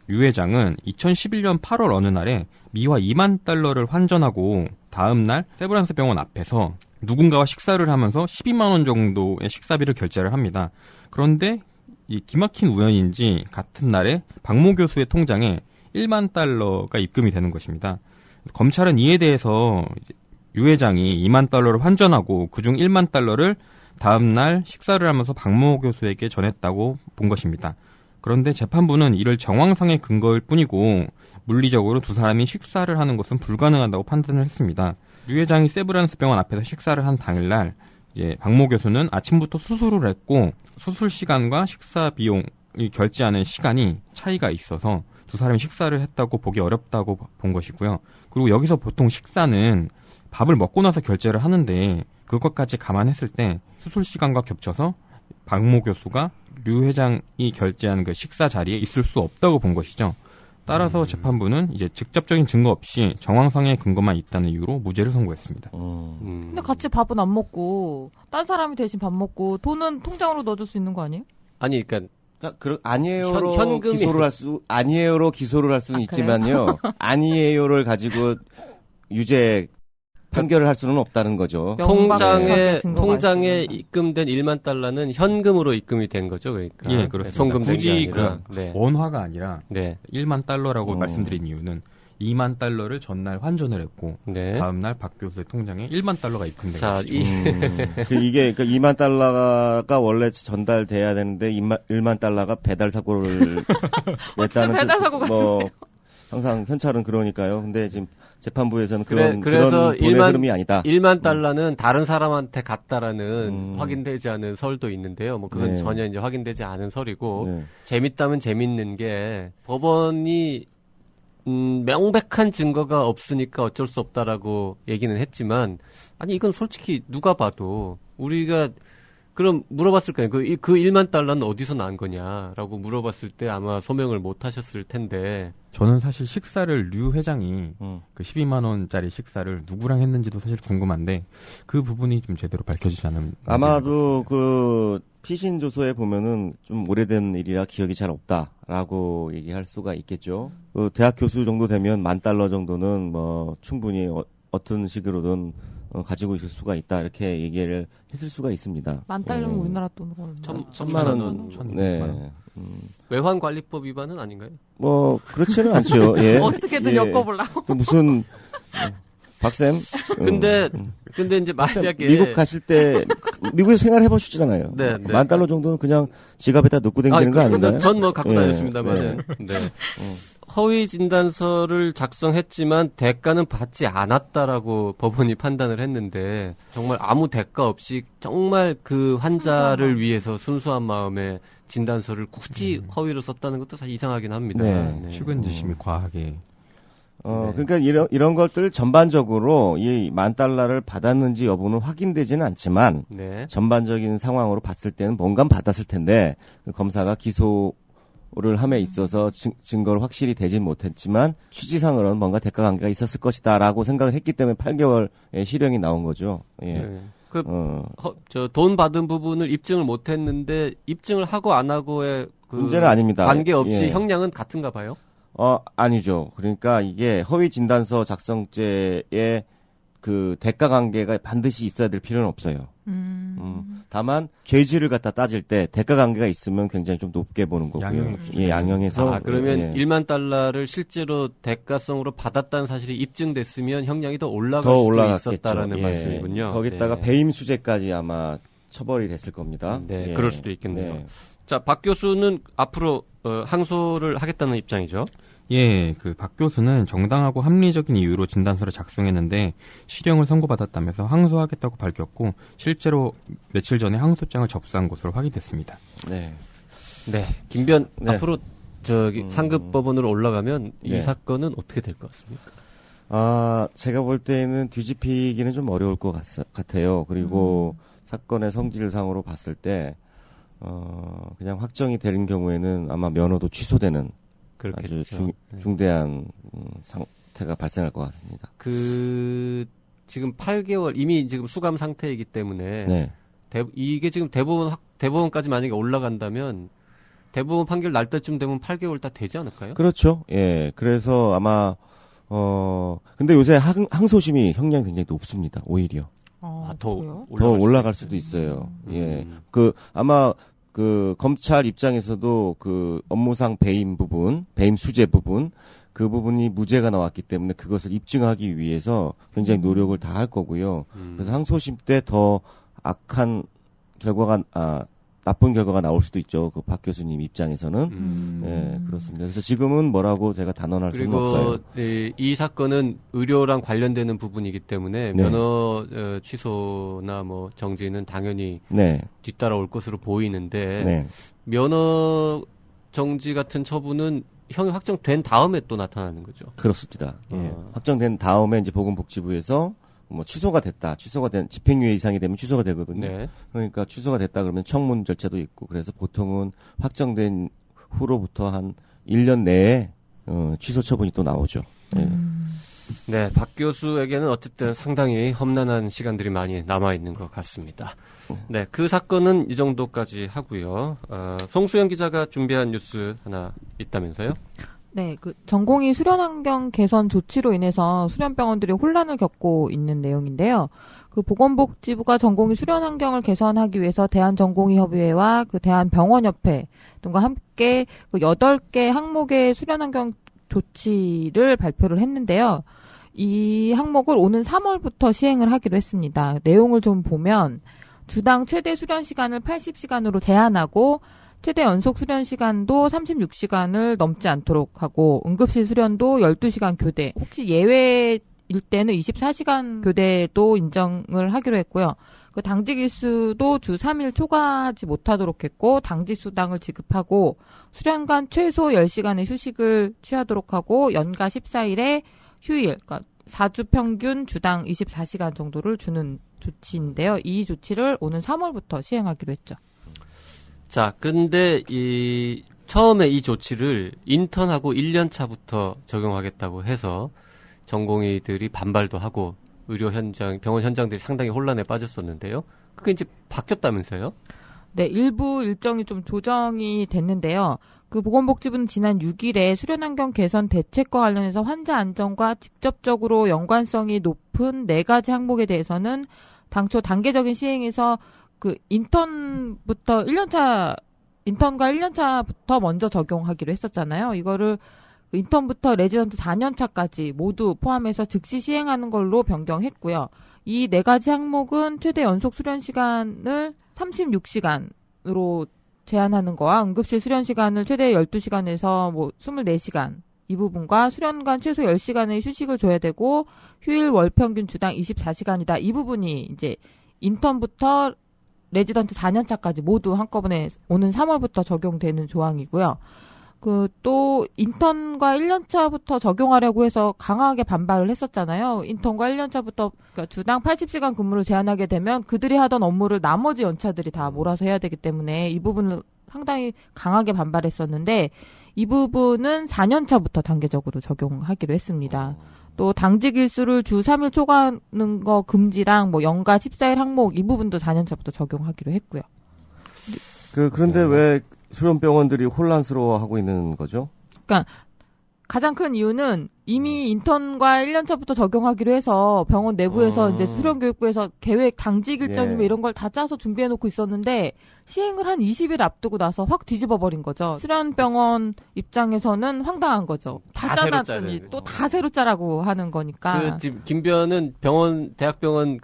류 회장은 2011년 8월 어느 날에 미화 $20,000를 환전하고 다음 날 세브란스 병원 앞에서 누군가와 식사를 하면서 12만 원 정도의 식사비를 결제를 합니다. 그런데 이 기막힌 우연인지 같은 날에 박모 교수의 통장에 $10,000가 입금이 되는 것입니다. 검찰은 이에 대해서 류 회장이 $20,000를 환전하고 그중 $10,000를 다음 날 식사를 하면서 박모 교수에게 전했다고 본 것입니다. 그런데 재판부는 이를 정황상의 근거일 뿐이고 물리적으로 두 사람이 식사를 하는 것은 불가능하다고 판단을 했습니다. 류 회장이 세브란스 병원 앞에서 식사를 한 당일날 이제 박모 교수는 아침부터 수술을 했고 수술 시간과 식사 비용이 결제하는 시간이 차이가 있어서 두 사람이 식사를 했다고 보기 어렵다고 본 것이고요. 그리고 여기서 보통 식사는 밥을 먹고 나서 결제를 하는데 그것까지 감안했을 때 수술 시간과 겹쳐서 박모 교수가 류 회장이 결제한 그 식사 자리에 있을 수 없다고 본 것이죠. 따라서 재판부는 이제 직접적인 증거 없이 정황상의 근거만 있다는 이유로 무죄를 선고했습니다. 근데 같이 밥은 안 먹고 딴 사람이 대신 밥 먹고 돈은 통장으로 넣어줄 수 있는 거 아니에요? 아니, 그러니까 아니에요로 현금이 아니에요로 기소를 할 수는 있지만요. 아니에요를 가지고 유죄 판결을 할 수는 없다는 거죠. 통장에 입금된 $10,000는 현금으로 입금이 된 거죠, 그러니까. 예, 그렇습니다. 송금된 굳이 게 아니라. 네. 원화가 아니라 네. $10,000라고 말씀드린 이유는 $20,000를 전날 환전을 했고 네. 다음 날 박 교수의 통장에 $10,000가 입금된 자, 것이죠. 이게 그 $20,000가 원래 전달돼야 되는데 $10,000가 배달 사고를 냈다는 배달 사고가 뭐 항상 현찰은 그러니까요. 근데 지금 재판부에서는 그래서 그런 돈의 흐름이 아니다. $10,000는 다른 사람한테 갔다라는 확인되지 않은 설도 있는데요. 뭐 그건 네. 전혀 이제 확인되지 않은 설이고 네. 재밌다면 재밌는 게 법원이 명백한 증거가 없으니까 어쩔 수 없다라고 얘기는 했지만 아니 이건 솔직히 누가 봐도 우리가 그럼 물어봤을 거예요. 그 $10,000는 어디서 난 거냐라고 물어봤을 때 아마 소명을 못 하셨을 텐데. 저는 사실 식사를 류 회장이 그 12만 원짜리 식사를 누구랑 했는지도 사실 궁금한데 그 부분이 좀 제대로 밝혀지지 않은. 아마도 그 피신 조서에 보면은 좀 오래된 일이라 기억이 잘 없다라고 얘기할 수가 있겠죠. 그 대학 교수 정도 되면 $10,000 정도는 뭐 충분히 어떤 식으로든 가지고 있을 수가 있다 이렇게 얘기를 했을 수가 있습니다. $10,000면 우리나라 돈으로 얼마? 1,000만 원. 네. 외환관리법 위반은 아닌가요? 뭐 그렇지는 않죠. 예. 어떻게든 엮어보려고. 또 무슨 박쌤. 근데 이제 만약에 미국 가실 때 미국에서 생활해 보시잖아요. 네. $10,000 정도는 그냥 지갑에다 넣고 다니는 거 아닌가요? 전 뭐 갖고 다녔습니다만은. 네. 허위 진단서를 작성했지만 대가는 받지 않았다라고 법원이 판단을 했는데 정말 아무 대가 없이 정말 그 환자를 위해서 순수한 마음에 진단서를 굳이 허위로 썼다는 것도 사실 이상하긴 합니다. 네. 측은지심이 과하게. 그러니까 이런 것들 전반적으로 이 $10,000를 받았는지 여부는 확인되지는 않지만 네. 전반적인 상황으로 봤을 때는 뭔가 받았을 텐데 검사가 기소를 함에 있어서 증거를 확실히 되진 못했지만 취지상으로는 뭔가 대가 관계가 있었을 것이다라고 생각을 했기 때문에 8개월의 실형이 나온 거죠. 예. 네. 돈 받은 부분을 입증을 못했는데 입증을 하고 안 하고의 그 문제는 아닙니다. 관계없이 예. 형량은 같은가 봐요? 아니죠. 그러니까 이게 허위 진단서 작성죄의 그 대가 관계가 반드시 있어야 될 필요는 없어요. 다만 죄질을 갖다 따질 때 대가 관계가 있으면 굉장히 좀 높게 보는 거고요. 양형에서. 그러면 $10,000를 실제로 대가성으로 받았다는 사실이 입증됐으면 형량이 더 올라갈 수도 있었다라는 말씀이군요. 거기다가 배임 수재까지 아마 처벌이 됐을 겁니다. 네, 그럴 수도 있겠네요. 네. 자, 박 교수는 앞으로 항소를 하겠다는 입장이죠. 예, 그 박 교수는 정당하고 합리적인 이유로 진단서를 작성했는데 실형을 선고받았다면서 항소하겠다고 밝혔고 실제로 며칠 전에 항소장을 접수한 것으로 확인됐습니다. 네. 네. 김변 앞으로 상급 법원으로 올라가면 이 사건은 어떻게 될 것 같습니까? 제가 볼 때는 뒤집히기는 좀 어려울 것 같아요. 그리고 사건의 성질상으로 봤을 때, 그냥 확정이 되는 경우에는 아마 면허도 취소되는 그렇겠죠. 아주 중대한 상태가 발생할 것 같습니다. 지금 8개월, 이미 지금 수감 상태이기 때문에, 네. 이게 지금 대법원까지 만약에 올라간다면, 대법원 판결 날 때쯤 되면 8개월 다 되지 않을까요? 그렇죠. 예. 그래서 아마, 근데 요새 항소심이 형량이 굉장히 높습니다. 오히려. 더 올라갈 수도 있어요. 예. 아마, 검찰 입장에서도 업무상 배임 수재 부분, 그 부분이 무죄가 나왔기 때문에 그것을 입증하기 위해서 굉장히 노력을 다 할 거고요. 그래서 항소심 때 더 악한 나쁜 결과가 나올 수도 있죠. 박 교수님 입장에서는. 네, 그렇습니다. 그래서 지금은 뭐라고 제가 단언할 수는 없어요. 그리고 이 사건은 의료랑 관련되는 부분이기 때문에 네. 면허 취소나 뭐 정지는 당연히 네. 뒤따라올 것으로 보이는데 네. 면허 정지 같은 처분은 형이 확정된 다음에 또 나타나는 거죠. 그렇습니다. 예. 확정된 다음에 이제 보건복지부에서 취소가 된 집행유예 이상이 되면 취소가 되거든요. 네. 그러니까 취소가 됐다 그러면 청문 절차도 있고 그래서 보통은 확정된 후로부터 한 1년 내에 취소 처분이 또 나오죠. 네. 네, 박 교수에게는 어쨌든 상당히 험난한 시간들이 많이 남아있는 것 같습니다. 네, 그 사건은 이 정도까지 하고요. 송수연 기자가 준비한 뉴스 하나 있다면서요? 네, 전공의 수련 환경 개선 조치로 인해서 수련병원들이 혼란을 겪고 있는 내용인데요. 보건복지부가 전공의 수련 환경을 개선하기 위해서 대한전공의협의회와 대한병원협회 등과 함께 8개 항목의 수련 환경 조치를 발표를 했는데요. 이 항목을 오는 3월부터 시행을 하기로 했습니다. 내용을 좀 보면 주당 최대 수련 시간을 80시간으로 제한하고 최대 연속 수련 시간도 36시간을 넘지 않도록 하고 응급실 수련도 12시간 교대, 혹시 예외일 때는 24시간 교대도 인정을 하기로 했고요. 당직 일수도 주 3일 초과하지 못하도록 했고 당직 수당을 지급하고 수련간 최소 10시간의 휴식을 취하도록 하고 연가 14일에 휴일, 그러니까 4주 평균 주당 24시간 정도를 주는 조치인데요. 이 조치를 오는 3월부터 시행하기로 했죠. 자, 근데 처음에 이 조치를 인턴하고 1년 차부터 적용하겠다고 해서 전공의들이 반발도 하고 병원 현장들이 상당히 혼란에 빠졌었는데요. 그게 이제 바뀌었다면서요? 네, 일부 일정이 좀 조정이 됐는데요. 보건복지부는 지난 6일에 수련환경 개선 대책과 관련해서 환자 안전과 직접적으로 연관성이 높은 4가지 항목에 대해서는 당초 단계적인 시행에서 인턴과 1년차부터 먼저 적용하기로 했었잖아요. 이거를 인턴부터 레지던트 4년차까지 모두 포함해서 즉시 시행하는 걸로 변경했고요. 이 4가지 항목은 최대 연속 수련 시간을 36시간으로 제한하는 거와 응급실 수련 시간을 최대 12시간에서 24시간 이 부분과 수련간 최소 10시간의 휴식을 줘야 되고 휴일 월 평균 주당 24시간이다. 이 부분이 이제 인턴부터 레지던트 4년차까지 모두 한꺼번에 오는 3월부터 적용되는 조항이고요. 또 인턴과 1년차부터 적용하려고 해서 강하게 반발을 했었잖아요. 인턴과 1년차부터 그러니까 주당 80시간 근무를 제한하게 되면 그들이 하던 업무를 나머지 연차들이 다 몰아서 해야 되기 때문에 이 부분을 상당히 강하게 반발했었는데 이 부분은 4년차부터 단계적으로 적용하기로 했습니다. 또 당직 일수를 주 3일 초과하는 거 금지랑 연가 14일 항목 이 부분도 4년차부터 적용하기로 했고요. 그런데 왜 수련병원들이 혼란스러워하고 있는 거죠? 그러니까 가장 큰 이유는 이미 인턴과 1년차부터 적용하기로 해서 병원 내부에서 이제 수련교육부에서 계획 당직 일정이면 이런 걸 다 짜서 준비해놓고 있었는데 시행을 한 20일 앞두고 나서 확 뒤집어버린 거죠. 수련병원 입장에서는 황당한 거죠. 다 짜놨더니 또 다 새로 짜라고 하는 거니까. 지금 김변은 대학병원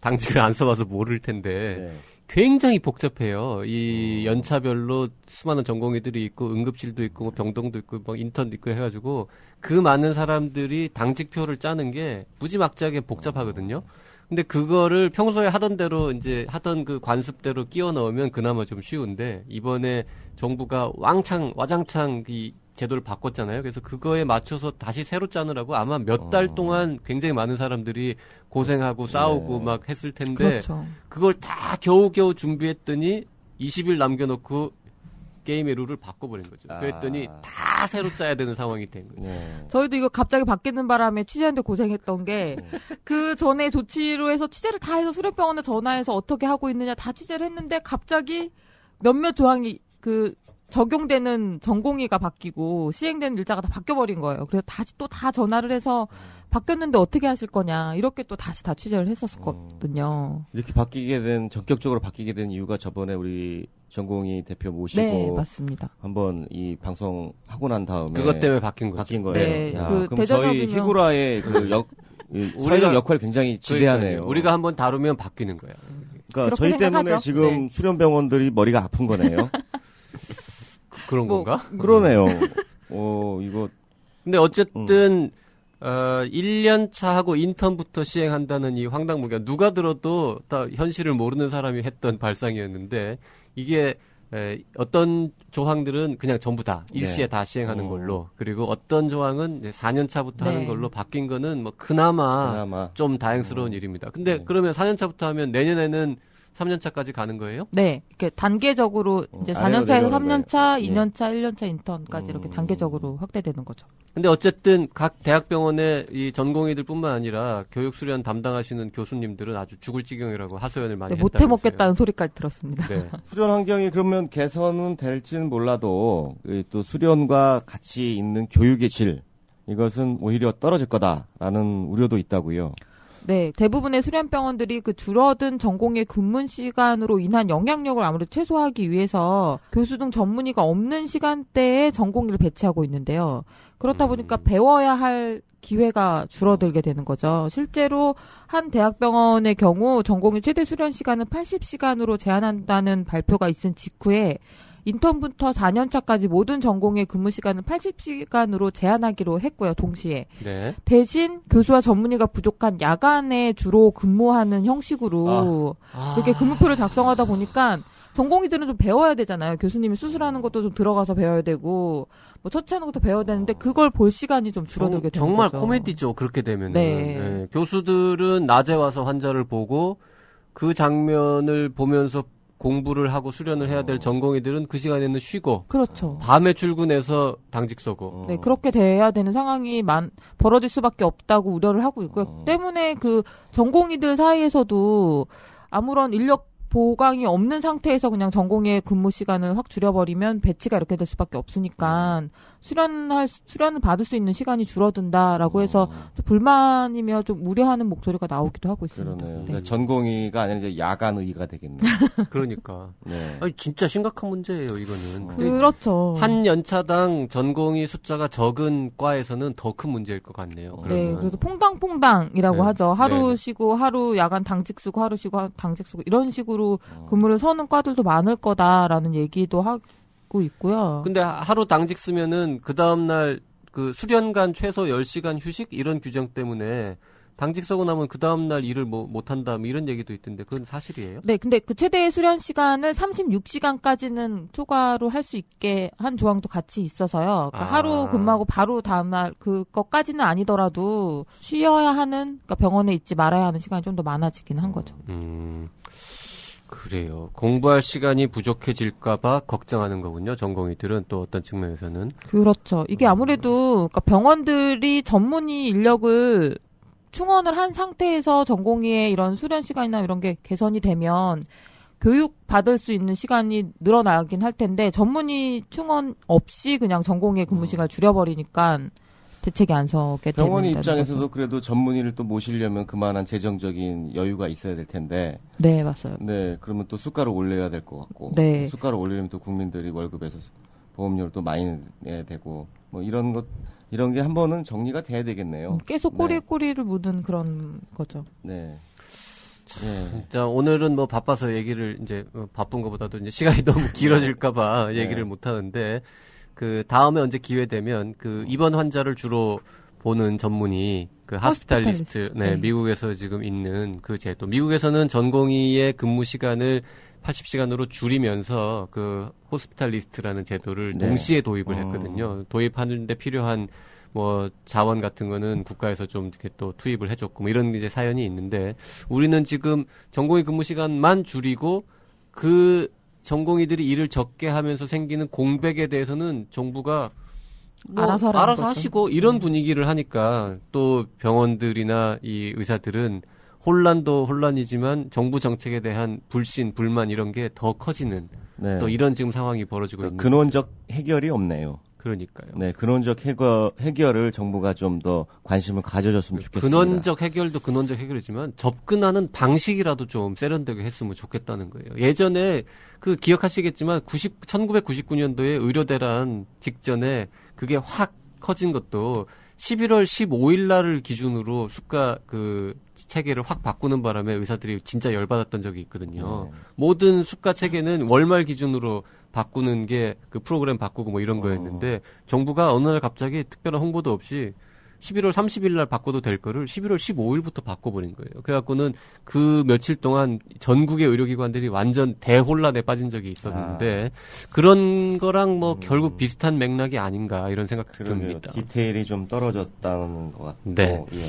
당직을 안 써봐서 모를 텐데 굉장히 복잡해요. 이 연차별로 수많은 전공의들이 있고 응급실도 있고 병동도 있고 인턴도 있고 해가지고 그 많은 사람들이 당직표를 짜는 게 무지막지하게 복잡하거든요. 근데 그거를 평소에 하던 대로 이제 하던 관습대로 끼워 넣으면 그나마 좀 쉬운데 이번에 정부가 와장창 제도를 바꿨잖아요. 그래서 그거에 맞춰서 다시 새로 짜느라고 아마 몇 달 동안 굉장히 많은 사람들이 고생하고 싸우고 막 했을 텐데 그렇죠. 그걸 다 겨우겨우 준비했더니 20일 남겨놓고 게임의 룰을 바꿔버린 거죠. 그랬더니 다 새로 짜야 되는 상황이 된 거죠. 저희도 이거 갑자기 바뀌는 바람에 취재하는데 고생했던 게 그 전에 조치로 해서 취재를 다 해서 수련병원에 전화해서 어떻게 하고 있느냐 다 취재를 했는데 갑자기 몇몇 조항이 그 적용되는 전공의가 바뀌고 시행되는 일자가 다 바뀌어버린 거예요. 그래서 다시 또 다 전화를 해서 바뀌었는데 어떻게 하실 거냐 이렇게 또 다시 다 취재를 했었거든요. 이렇게 전격적으로 바뀌게 된 이유가 저번에 우리 전공의 대표 모시고 네, 맞습니다. 한번 이 방송 하고 난 다음에 그것 때문에 바뀐 거예요. 네, 야, 그럼 저희 희구라의 그 사회적 역할이 굉장히 지대하네요. 우리가 한번 다루면 바뀌는 거야. 그러니까 저희 생각하죠. 때문에 지금 수련병원들이 머리가 아픈 거네요. 그런 건가? 그러네요. 이거. 근데 어쨌든 1년 차하고 인턴부터 시행한다는 이 황당무계가 누가 들어도 다 현실을 모르는 사람이 했던 발상이었는데 이게 어떤 조항들은 그냥 전부 다 일시에 다 시행하는 걸로 그리고 어떤 조항은 이제 4년 차부터 하는 걸로 바뀐 거는 뭐 그나마 좀 다행스러운 일입니다. 근데 그러면 4년 차부터 하면 내년에는 3년 차까지 가는 거예요? 네. 이렇게 단계적으로 이제 4년 차에서 3년 차, 2년 차, 1년 차 인턴까지 이렇게 단계적으로 확대되는 거죠. 근데 어쨌든 각 대학병원의 이 전공의들뿐만 아니라 교육 수련 담당하시는 교수님들은 아주 죽을 지경이라고 하소연을 많이 했다면서요. 못해 먹겠다는 소리까지 들었습니다. 네. 수련 환경이 그러면 개선은 될지는 몰라도 또 수련과 같이 있는 교육의 질 이것은 오히려 떨어질 거다라는 우려도 있다고요. 네, 대부분의 수련병원들이 그 줄어든 전공의 근무 시간으로 인한 영향력을 아무래도 최소화하기 위해서 교수 등 전문의가 없는 시간대에 전공의를 배치하고 있는데요. 그렇다 보니까 배워야 할 기회가 줄어들게 되는 거죠. 실제로 한 대학병원의 경우 전공의 최대 수련 시간은 80시간으로 제한한다는 발표가 있은 직후에 인턴부터 4년차까지 모든 전공의 근무 시간을 80시간으로 제한하기로 했고요. 동시에. 네. 대신 교수와 전문의가 부족한 야간에 주로 근무하는 형식으로 이렇게 근무표를 작성하다 보니까 전공의들은 좀 배워야 되잖아요. 교수님이 수술하는 것도 좀 들어가서 배워야 되고 뭐 처치하는 것도 배워야 되는데 그걸 볼 시간이 좀 줄어들게 되는 정말 거죠. 코미디죠. 그렇게 되면은. 네. 네. 교수들은 낮에 와서 환자를 보고 그 장면을 보면서 공부를 하고 수련을 해야 될 전공의들은 그 시간에는 쉬고 그렇죠. 밤에 출근해서 당직 서고 네, 그렇게 돼야 되는 상황이 벌어질 수밖에 없다고 우려를 하고 있고요. 때문에 그 전공의들 사이에서도 아무런 인력 보강이 없는 상태에서 그냥 전공의 근무 시간을 확 줄여버리면 배치가 이렇게 될 수밖에 없으니까 수련을 받을 수 있는 시간이 줄어든다라고 해서 좀 불만이며 좀 우려하는 목소리가 나오기도 하고 있습니다. 그러네요. 네. 그러니까 전공의가 아니라 이제 야간의가 되겠네요. 그러니까. 네. 아니, 진짜 심각한 문제예요, 이거는. 그렇죠. 한 연차당 전공의 숫자가 적은 과에서는 더 큰 문제일 것 같네요. 네, 그래서 퐁당퐁당이라고 네. 하죠. 하루 네. 쉬고 하루 야간 당직 쓰고 하루 쉬고 당직 쓰고 이런 식으로 근무를 서는 과들도 많을 거다라는 얘기도 하고 있고요. 근데 하루 당직 쓰면은 그 다음날 그 수련간 최소 10시간 휴식 이런 규정 때문에 당직 서고 나면 그 다음날 일을 못한다 뭐 이런 얘기도 있던데 그건 사실이에요? 네, 근데 그 최대 수련 시간을 36시간까지는 초과로 할 수 있게 한 조항도 같이 있어서요. 그러니까 하루 근무하고 바로 다음날 그것까지는 아니더라도 쉬어야 하는, 그러니까 병원에 있지 말아야 하는 시간이 좀 더 많아지긴 한 거죠. 그래요. 공부할 시간이 부족해질까봐 걱정하는 거군요. 전공의들은 또 어떤 측면에서는. 그렇죠. 이게 아무래도 그러니까 병원들이 전문의 인력을 충원을 한 상태에서 전공의의 이런 수련 시간이나 이런 게 개선이 되면 교육 받을 수 있는 시간이 늘어나긴 할 텐데 전문의 충원 없이 그냥 전공의 근무 시간을 줄여버리니까 대책이 안 서게 되는 병원 입장에서도 거죠. 그래도 전문의를 또 모시려면 그만한 재정적인 여유가 있어야 될 텐데. 네, 맞아요. 네, 그러면 또 수가를 올려야 될 것 같고. 네. 수가를 올리려면 또 국민들이 월급에서 보험료를 또 많이 내야 되고. 뭐 이런 게 한 번은 정리가 돼야 되겠네요. 계속 꼬리를 묻은 그런 거죠. 네. 진짜 오늘은 뭐 바빠서 얘기를 이제 바쁜 것보다도 이제 시간이 너무 길어질까봐 얘기를 못 하는데 그 다음에 언제 기회 되면 그 입원 환자를 주로 보는 전문의 그 하스피탈리스트 네. 미국에서 지금 있는 그 제도. 미국에서는 전공의의 근무 시간을 80시간으로 줄이면서 그 호스피탈리스트라는 제도를 네. 동시에 도입을 했거든요. 도입하는데 필요한 뭐 자원 같은 거는 국가에서 좀 이렇게 또 투입을 해줬고 뭐 이런 이제 사연이 있는데 우리는 지금 전공의 근무 시간만 줄이고 그 전공의들이 일을 적게 하면서 생기는 공백에 대해서는 정부가 뭐 알아서 하시고 이런 분위기를 하니까 또 병원들이나 이 의사들은 혼란도 혼란이지만 정부 정책에 대한 불신, 불만 이런 게 더 커지는 네. 또 이런 지금 상황이 벌어지고 있는 근원적 해결이 없네요. 그러니까요. 네, 근원적 해결을 정부가 좀 더 관심을 가져줬으면 좋겠습니다. 근원적 해결도 근원적 해결이지만 접근하는 방식이라도 좀 세련되게 했으면 좋겠다는 거예요. 예전에 그 기억하시겠지만 1999년도에 의료대란 직전에 그게 확 커진 것도 11월 15일 날을 기준으로 수가 그 체계를 확 바꾸는 바람에 의사들이 진짜 열받았던 적이 있거든요. 모든 수가 체계는 월말 기준으로 바꾸는 게 그 프로그램 바꾸고 뭐 이런 거였는데 정부가 어느 날 갑자기 특별한 홍보도 없이 11월 30일 날 바꿔도 될 거를 11월 15일부터 바꿔버린 거예요. 그래갖고는 그 며칠 동안 전국의 의료기관들이 완전 대혼란에 빠진 적이 있었는데 그런 거랑 뭐 결국 비슷한 맥락이 아닌가 이런 생각 듭니다. 디테일이 좀 떨어졌다는 것 같고. 네. 예.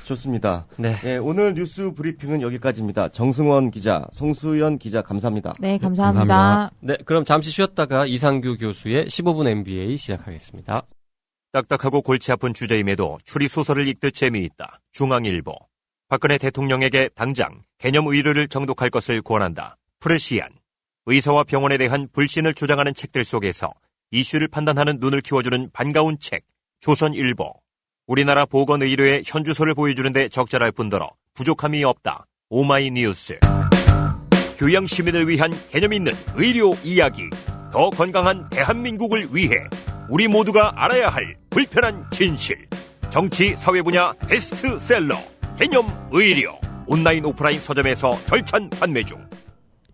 좋습니다. 네. 네, 오늘 뉴스 브리핑은 여기까지입니다. 정승원 기자, 송수연 기자 감사합니다. 네, 감사합니다. 감사합니다. 네, 그럼 잠시 쉬었다가 이상규 교수의 15분 MBA 시작하겠습니다. 딱딱하고 골치 아픈 주제임에도 추리소설을 읽듯 재미있다. 중앙일보. 박근혜 대통령에게 당장 개념 의료를 정독할 것을 권한다. 프레시안. 의사와 병원에 대한 불신을 조장하는 책들 속에서 이슈를 판단하는 눈을 키워주는 반가운 책. 조선일보. 우리나라 보건의료의 현주소를 보여주는데 적절할 뿐더러 부족함이 없다. 오마이뉴스. 교양 시민을 위한 개념 있는 의료 이야기. 더 건강한 대한민국을 위해 우리 모두가 알아야 할 불편한 진실. 정치, 사회 분야 베스트셀러. 개념 의료. 온라인 오프라인 서점에서 절찬 판매 중.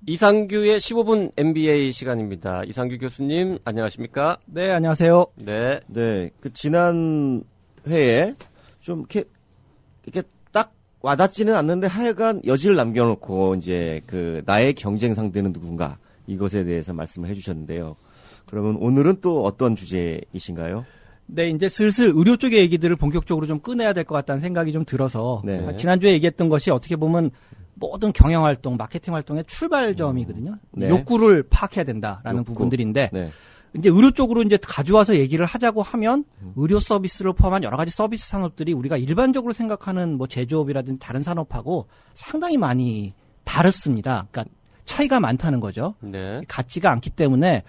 이상규의 15분 MBA 시간입니다. 이상규 교수님, 안녕하십니까? 네, 안녕하세요. 네. 네, 그 지난 회에 좀 이렇게 딱 와닿지는 않는데 하여간 여지를 남겨놓고 이제 그 나의 경쟁 상대는 누군가 이것에 대해서 말씀을 해주셨는데요. 그러면 오늘은 또 어떤 주제이신가요? 네, 이제 슬슬 의료 쪽의 얘기들을 본격적으로 좀 꺼내야 될 것 같다는 생각이 좀 들어서 네. 지난주에 얘기했던 것이 어떻게 보면 모든 경영활동, 마케팅 활동의 출발점이거든요. 네. 욕구를 파악해야 된다라는 욕구. 부분들인데 네. 이제 의료 쪽으로 이제 가져와서 얘기를 하자고 하면 의료 서비스를 포함한 여러 가지 서비스 산업들이 우리가 일반적으로 생각하는 뭐 제조업이라든지 다른 산업하고 상당히 많이 다릅니다. 그러니까 차이가 많다는 거죠. 네. 같지가 않기 때문에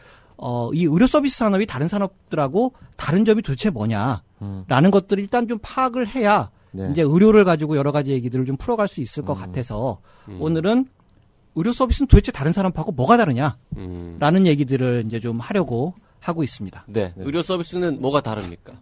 이 의료 서비스 산업이 다른 산업들하고 다른 점이 도대체 뭐냐라는 것들을 일단 좀 파악을 해야 네. 이제 의료를 가지고 여러 가지 얘기들을 좀 풀어갈 수 있을 것 같아서 오늘은 의료 서비스는 도대체 다른 산업하고 뭐가 다르냐라는 얘기들을 이제 좀 하려고 하고 있습니다. 네. 의료 서비스는 뭐가 다릅니까?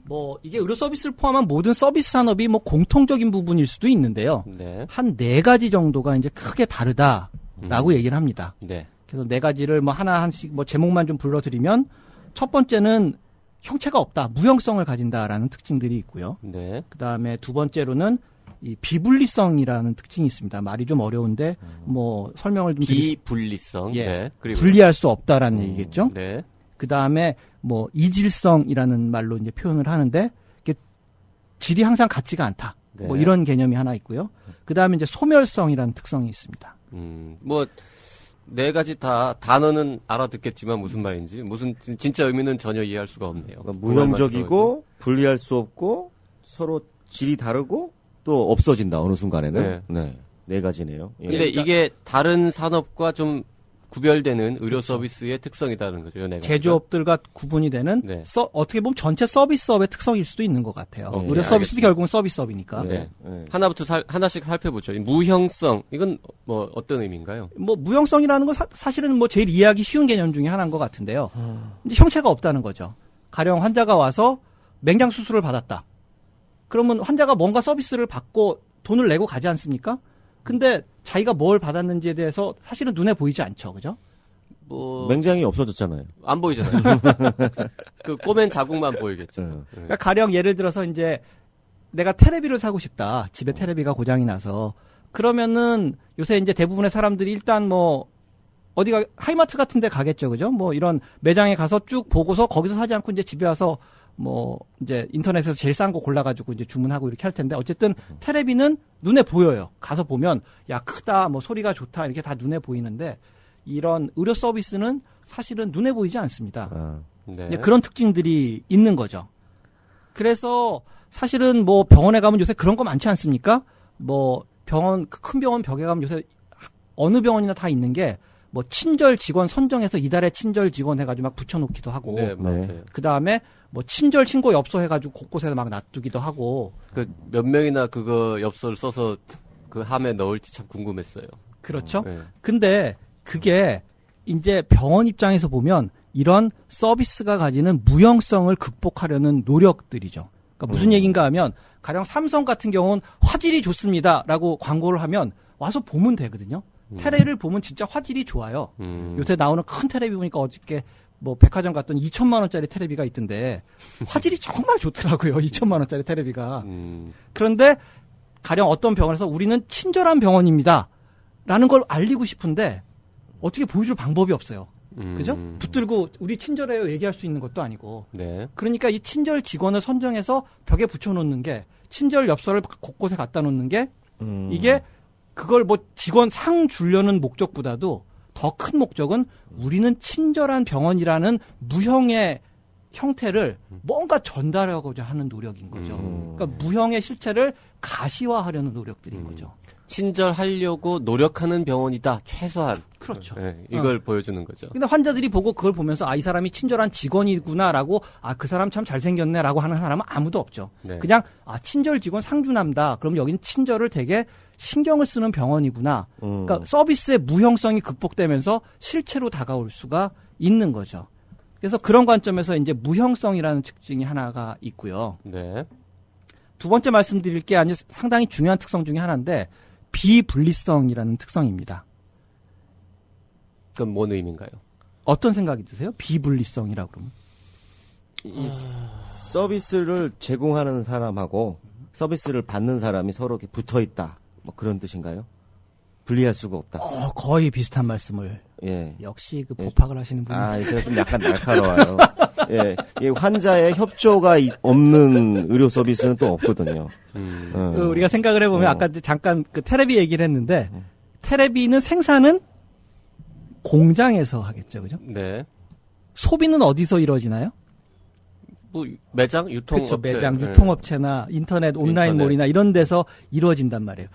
뭐 이게 의료 서비스를 포함한 모든 서비스 산업이 뭐 공통적인 부분일 수도 있는데요. 네. 한 4가지 정도가 이제 크게 다르다라고 얘기를 합니다. 네. 그래서 4가지를 뭐 하나씩 뭐 제목만 좀 불러드리면 첫 번째는 형체가 없다, 무형성을 가진다라는 특징들이 있고요. 네. 그 다음에 두 번째로는 이 비분리성이라는 특징이 있습니다. 말이 좀 어려운데 뭐 설명을 좀 비분리성. 예. 네. 그리고 분리할 수 없다라는 얘기겠죠. 네. 그 다음에 뭐 이질성이라는 말로 이제 표현을 하는데 이게 질이 항상 같지가 않다. 네. 뭐 이런 개념이 하나 있고요. 그 다음에 이제 소멸성이라는 특성이 있습니다. 뭐 4가지 다 단어는 알아듣겠지만 무슨 말인지 무슨 진짜 의미는 전혀 이해할 수가 없네요. 그러니까 무형적이고 분리할 수 없고 서로 질이 다르고 또 없어진다 어느 순간에는. 네. 네 가지네요. 예. 근데 이게 다른 산업과 좀 구별되는 의료 서비스의 특성이라는 거죠. 네 가지가. 제조업들과 구분이 되는 네. 어떻게 보면 전체 서비스업의 특성일 수도 있는 것 같아요. 네, 의료 서비스도 알겠습니다. 결국은 서비스업이니까. 네. 네. 하나씩 살펴보죠. 무형성 이건 뭐 어떤 의미인가요? 뭐 무형성이라는 건 사실은 뭐 제일 이해하기 쉬운 개념 중에 하나인 것 같은데요. 이제 형체가 없다는 거죠. 가령 환자가 와서 맹장 수술을 받았다. 그러면 환자가 뭔가 서비스를 받고 돈을 내고 가지 않습니까? 근데 자기가 뭘 받았는지에 대해서 사실은 눈에 보이지 않죠, 그죠? 뭐 맹장이 없어졌잖아요. 안 보이잖아요. 그 꼬맨 자국만 보이겠죠. 네. 그러니까 가령 예를 들어서 이제 내가 테레비를 사고 싶다. 집에 테레비가 고장이 나서 그러면은 요새 이제 대부분의 사람들이 일단 뭐 어디가 하이마트 같은 데 가겠죠. 그죠? 뭐 이런 매장에 가서 쭉 보고서 거기서 사지 않고 이제 집에 와서 뭐 이제 인터넷에서 제일 싼 거 골라가지고 이제 주문하고 이렇게 할 텐데 어쨌든 테레비는 눈에 보여요. 가서 보면 야 크다 뭐 소리가 좋다 이렇게 다 눈에 보이는데 이런 의료 서비스는 사실은 눈에 보이지 않습니다. 네. 그런 특징들이 있는 거죠. 그래서 사실은 뭐 병원에 가면 요새 그런 거 많지 않습니까? 뭐 병원 큰 병원 벽에 가면 요새 어느 병원이나 다 있는 게 뭐 친절 직원 선정해서 이달의 친절 직원 해가지고 막 붙여놓기도 하고, 네, 맞아요. 그 다음에 뭐 친절 신고 엽서 해가지고 곳곳에 막 놔두기도 하고. 그 몇 명이나 그거 엽서를 써서 그 함에 넣을지 참 궁금했어요. 그렇죠. 네. 근데 그게 이제 병원 입장에서 보면 이런 서비스가 가지는 무형성을 극복하려는 노력들이죠. 그러니까 무슨 얘기인가 하면 가령 삼성 같은 경우는 화질이 좋습니다라고 광고를 하면 와서 보면 되거든요. 테레비를 보면 진짜 화질이 좋아요. 요새 나오는 큰 테레비 보니까 어저께 뭐 백화점 갔더니 2천만 원짜리 테레비가 있던데 화질이 정말 좋더라고요. 2천만 원짜리 테레비가. 그런데 가령 어떤 병원에서 우리는 친절한 병원입니다. 라는 걸 알리고 싶은데 어떻게 보여줄 방법이 없어요. 그죠? 붙들고 우리 친절해요 얘기할 수 있는 것도 아니고. 네. 그러니까 이 친절 직원을 선정해서 벽에 붙여놓는 게 친절 엽서를 곳곳에 갖다 놓는 게 이게 그걸 뭐 직원 상 주려는 목적보다도 더 큰 목적은 우리는 친절한 병원이라는 무형의 형태를 뭔가 전달하고자 하는 노력인 거죠. 그러니까 무형의 실체를 가시화하려는 노력들인 거죠. 친절하려고 노력하는 병원이다. 최소한. 그렇죠. 네, 이걸 보여주는 거죠. 근데 환자들이 보고 그걸 보면서 아, 이 사람이 친절한 직원이구나라고 아, 그 사람 참 잘생겼네라고 하는 사람은 아무도 없죠. 네. 그냥 아, 친절 직원 상주남다. 그럼 여기는 친절을 되게 신경을 쓰는 병원이구나. 그러니까 서비스의 무형성이 극복되면서 실체로 다가올 수가 있는 거죠. 그래서 그런 관점에서 이제 무형성이라는 특징이 하나가 있고요. 네. 두 번째 말씀드릴 게 아주 상당히 중요한 특성 중에 하나인데 비분리성이라는 특성입니다. 그건 뭔 의미인가요? 어떤 생각이 드세요? 비분리성이라고 그러면? 이 서비스를 제공하는 사람하고 서비스를 받는 사람이 서로 이렇게 붙어 있다. 뭐 그런 뜻인가요? 분리할 수가 없다. 거의 비슷한 말씀을. 예. 역시 그 법학을 하시는 분이. 아, 제가 좀 약간 날카로워요. 예. 이 환자의 협조가 없는 의료 서비스는 또 없거든요. 우리가 생각을 해보면 아까 잠깐 그 테레비 얘기를 했는데 테레비는 생산은 공장에서 하겠죠, 그죠? 네. 소비는 어디서 이루어지나요? 뭐 매장, 유통업체, 그렇죠. 매장, 유통업체나 인터넷, 온라인몰이나 이런 데서 이루어진단 말이에요.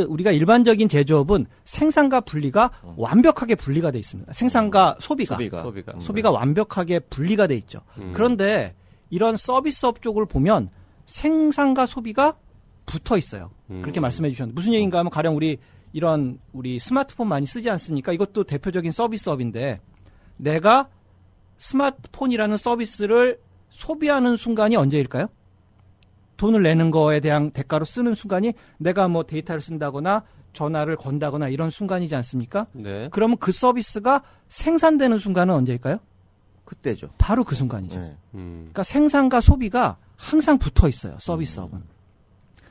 우리가 일반적인 제조업은 생산과 분리가 완벽하게 분리가 돼 있습니다. 생산과 소비가 완벽하게 분리가 돼 있죠. 그런데 이런 서비스업 쪽을 보면 생산과 소비가 붙어 있어요. 그렇게 말씀해 주셨는데 무슨 얘기인가 하면 가령 우리 스마트폰 많이 쓰지 않습니까? 이것도 대표적인 서비스업인데 내가 스마트폰이라는 서비스를 소비하는 순간이 언제일까요? 돈을 내는 거에 대한 대가로 쓰는 순간이 내가 뭐 데이터를 쓴다거나 전화를 건다거나 이런 순간이지 않습니까? 네. 그러면 그 서비스가 생산되는 순간은 언제일까요? 그때죠. 바로 그 순간이죠. 네. 그러니까 생산과 소비가 항상 붙어 있어요. 서비스업은.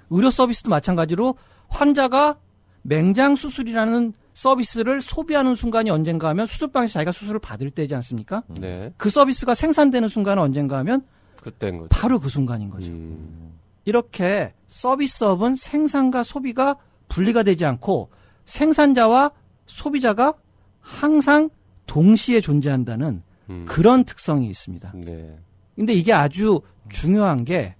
의료 서비스도 마찬가지로 환자가 맹장 수술이라는 서비스를 소비하는 순간이 언젠가 하면 수술방에서 자기가 수술을 받을 때지 않습니까? 네. 그 서비스가 생산되는 순간은 언젠가 하면 그때인 거죠. 바로 그 순간인 거죠. 이렇게 서비스업은 생산과 소비가 분리가 되지 않고 생산자와 소비자가 항상 동시에 존재한다는 그런 특성이 있습니다. 네. 근데 이게 아주 중요한 게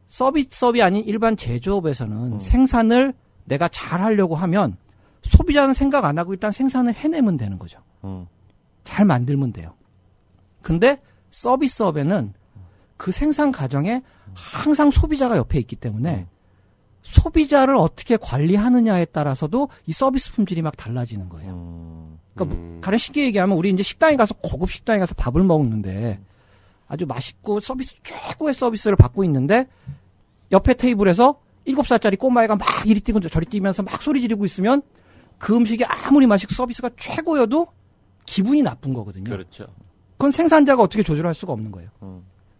서비스업이 아닌 일반 제조업에서는 생산을 내가 잘 하려고 하면 소비자는 생각 안 하고 일단 생산을 해내면 되는 거죠. 잘 만들면 돼요. 근데 서비스업에는 그 생산 과정에 항상 소비자가 옆에 있기 때문에 소비자를 어떻게 관리하느냐에 따라서도 이 서비스 품질이 막 달라지는 거예요. 그러니까 가령 쉽게 얘기하면 우리 이제 식당에 가서 고급 식당에 가서 밥을 먹는데 아주 맛있고 최고의 서비스를 받고 있는데 옆에 테이블에서 7살짜리 꼬마애가 막 이리 뛰고 저리 뛰면서 막 소리 지르고 있으면 그 음식이 아무리 맛있고 서비스가 최고여도 기분이 나쁜 거거든요. 그렇죠. 그건 생산자가 어떻게 조절할 수가 없는 거예요.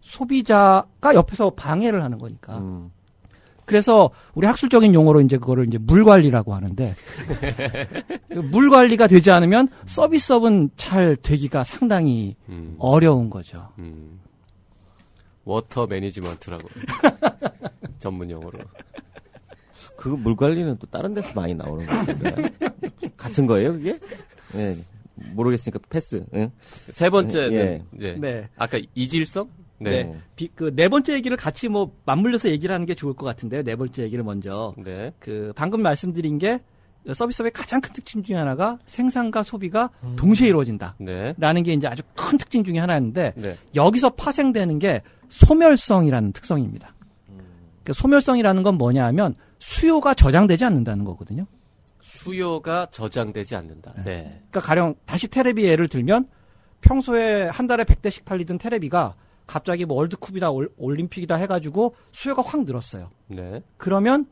소비자가 옆에서 방해를 하는 거니까. 그래서 우리 학술적인 용어로 이제 그거를 이제 물 관리라고 하는데 물 관리가 되지 않으면 서비스업은 잘 되기가 상당히 어려운 거죠. 워터 매니지먼트라고 전문 용어로. 그 물 관리는 또 다른 데서 많이 나오는 것 같은데 같은 거예요, 그게? 네. 모르겠으니까 패스. 응? 세 번째는 예. 이제 네. 아까 이질성? 네. 그 네 번째 얘기를 같이 뭐 맞물려서 얘기를 하는 게 좋을 것 같은데요. 네 번째 얘기를 먼저. 네. 그 방금 말씀드린 게 서비스업의 가장 큰 특징 중에 하나가 생산과 소비가 동시에 이루어진다. 네. 라는 게 이제 아주 큰 특징 중에 하나였는데 네. 여기서 파생되는 게 소멸성이라는 특성입니다. 그 소멸성이라는 건 뭐냐 하면 수요가 저장되지 않는다는 거거든요. 수요가 저장되지 않는다. 네. 그러니까 가령 다시 테레비 예를 들면 평소에 한 달에 100대씩 팔리던 테레비가 갑자기 뭐 월드컵이다 올림픽이다 해가지고 수요가 확 늘었어요. 네. 그러면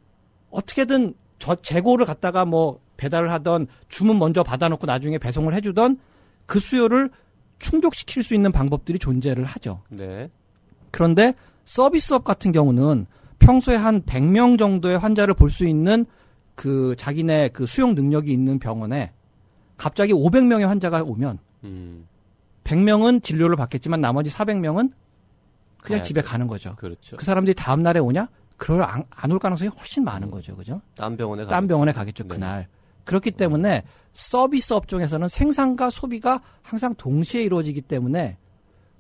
어떻게든 재고를 갖다가 뭐 배달을 하던 주문 먼저 받아놓고 나중에 배송을 해주던 그 수요를 충족시킬 수 있는 방법들이 존재를 하죠. 네. 그런데 서비스업 같은 경우는 평소에 한 100명 정도의 환자를 볼 수 있는 그 자기네 그 수용 능력이 있는 병원에 갑자기 500명의 환자가 오면 100명은 진료를 받겠지만 나머지 400명은 그냥 집에 가는 거죠. 그렇죠. 그 사람들이 다음 날에 오냐? 그걸 안 올 가능성이 훨씬 많은 거죠. 그죠? 딴 병원에 가겠죠. 네. 그날. 그렇기 때문에 서비스 업종에서는 생산과 소비가 항상 동시에 이루어지기 때문에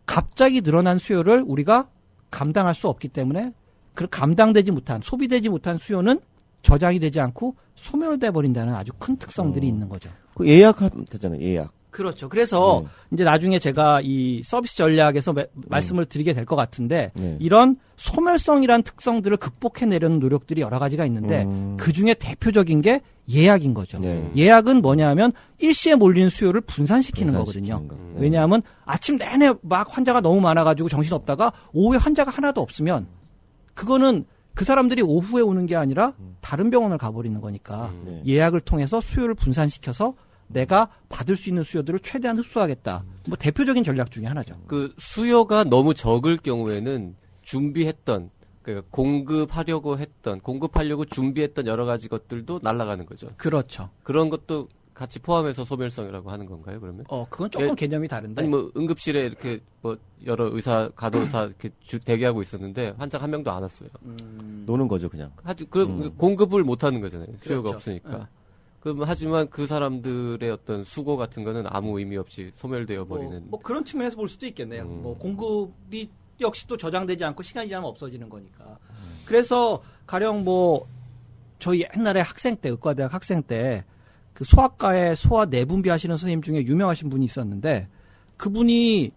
갑자기 늘어난 수요를 우리가 감당할 수 없기 때문에 그 감당되지 못한, 소비되지 못한 수요는 저장이 되지 않고 소멸돼 버린다는 아주 큰 특성들이 있는 거죠. 그 예약하면 되잖아요. 예약. 그렇죠. 그래서 이제 나중에 제가 이 서비스 전략에서 말씀을 드리게 될 것 같은데 이런 소멸성이란 특성들을 극복해내려는 노력들이 여러 가지가 있는데 그중에 대표적인 게 예약인 거죠. 예약은 뭐냐 하면 일시에 몰린 수요를 분산시키는 거거든요. 왜냐하면 아침 내내 막 환자가 너무 많아가지고 정신없다가 오후에 환자가 하나도 없으면 그거는 그 사람들이 오후에 오는 게 아니라 다른 병원을 가버리는 거니까 예약을 통해서 수요를 분산시켜서 내가 받을 수 있는 수요들을 최대한 흡수하겠다. 뭐 대표적인 전략 중에 하나죠. 그 수요가 너무 적을 경우에는 준비했던, 그러니까 공급하려고 준비했던 여러 가지 것들도 날아가는 거죠. 그렇죠. 그런 것도 같이 포함해서 소멸성이라고 하는 건가요, 그러면? 그건 조금 개념이 다른데. 아니, 뭐, 응급실에 이렇게, 뭐, 여러 간호사 이렇게 대기하고 있었는데, 환자가 한 명도 안 왔어요. 노는 거죠, 그냥. 그럼 공급을 못 하는 거잖아요. 수요가 그렇죠. 없으니까. 하지만 그 사람들의 어떤 수고 같은 거는 아무 의미 없이 소멸되어 버리는. 뭐 그런 측면에서 볼 수도 있겠네요. 뭐 공급이 역시 또 저장되지 않고 시간이 지나면 없어지는 거니까. 그래서 가령 뭐 저희 옛날에 학생 때, 의과대학 학생 때 그 소아과에 소아 내분비 하시는 선생님 중에 유명하신 분이 있었는데 그분이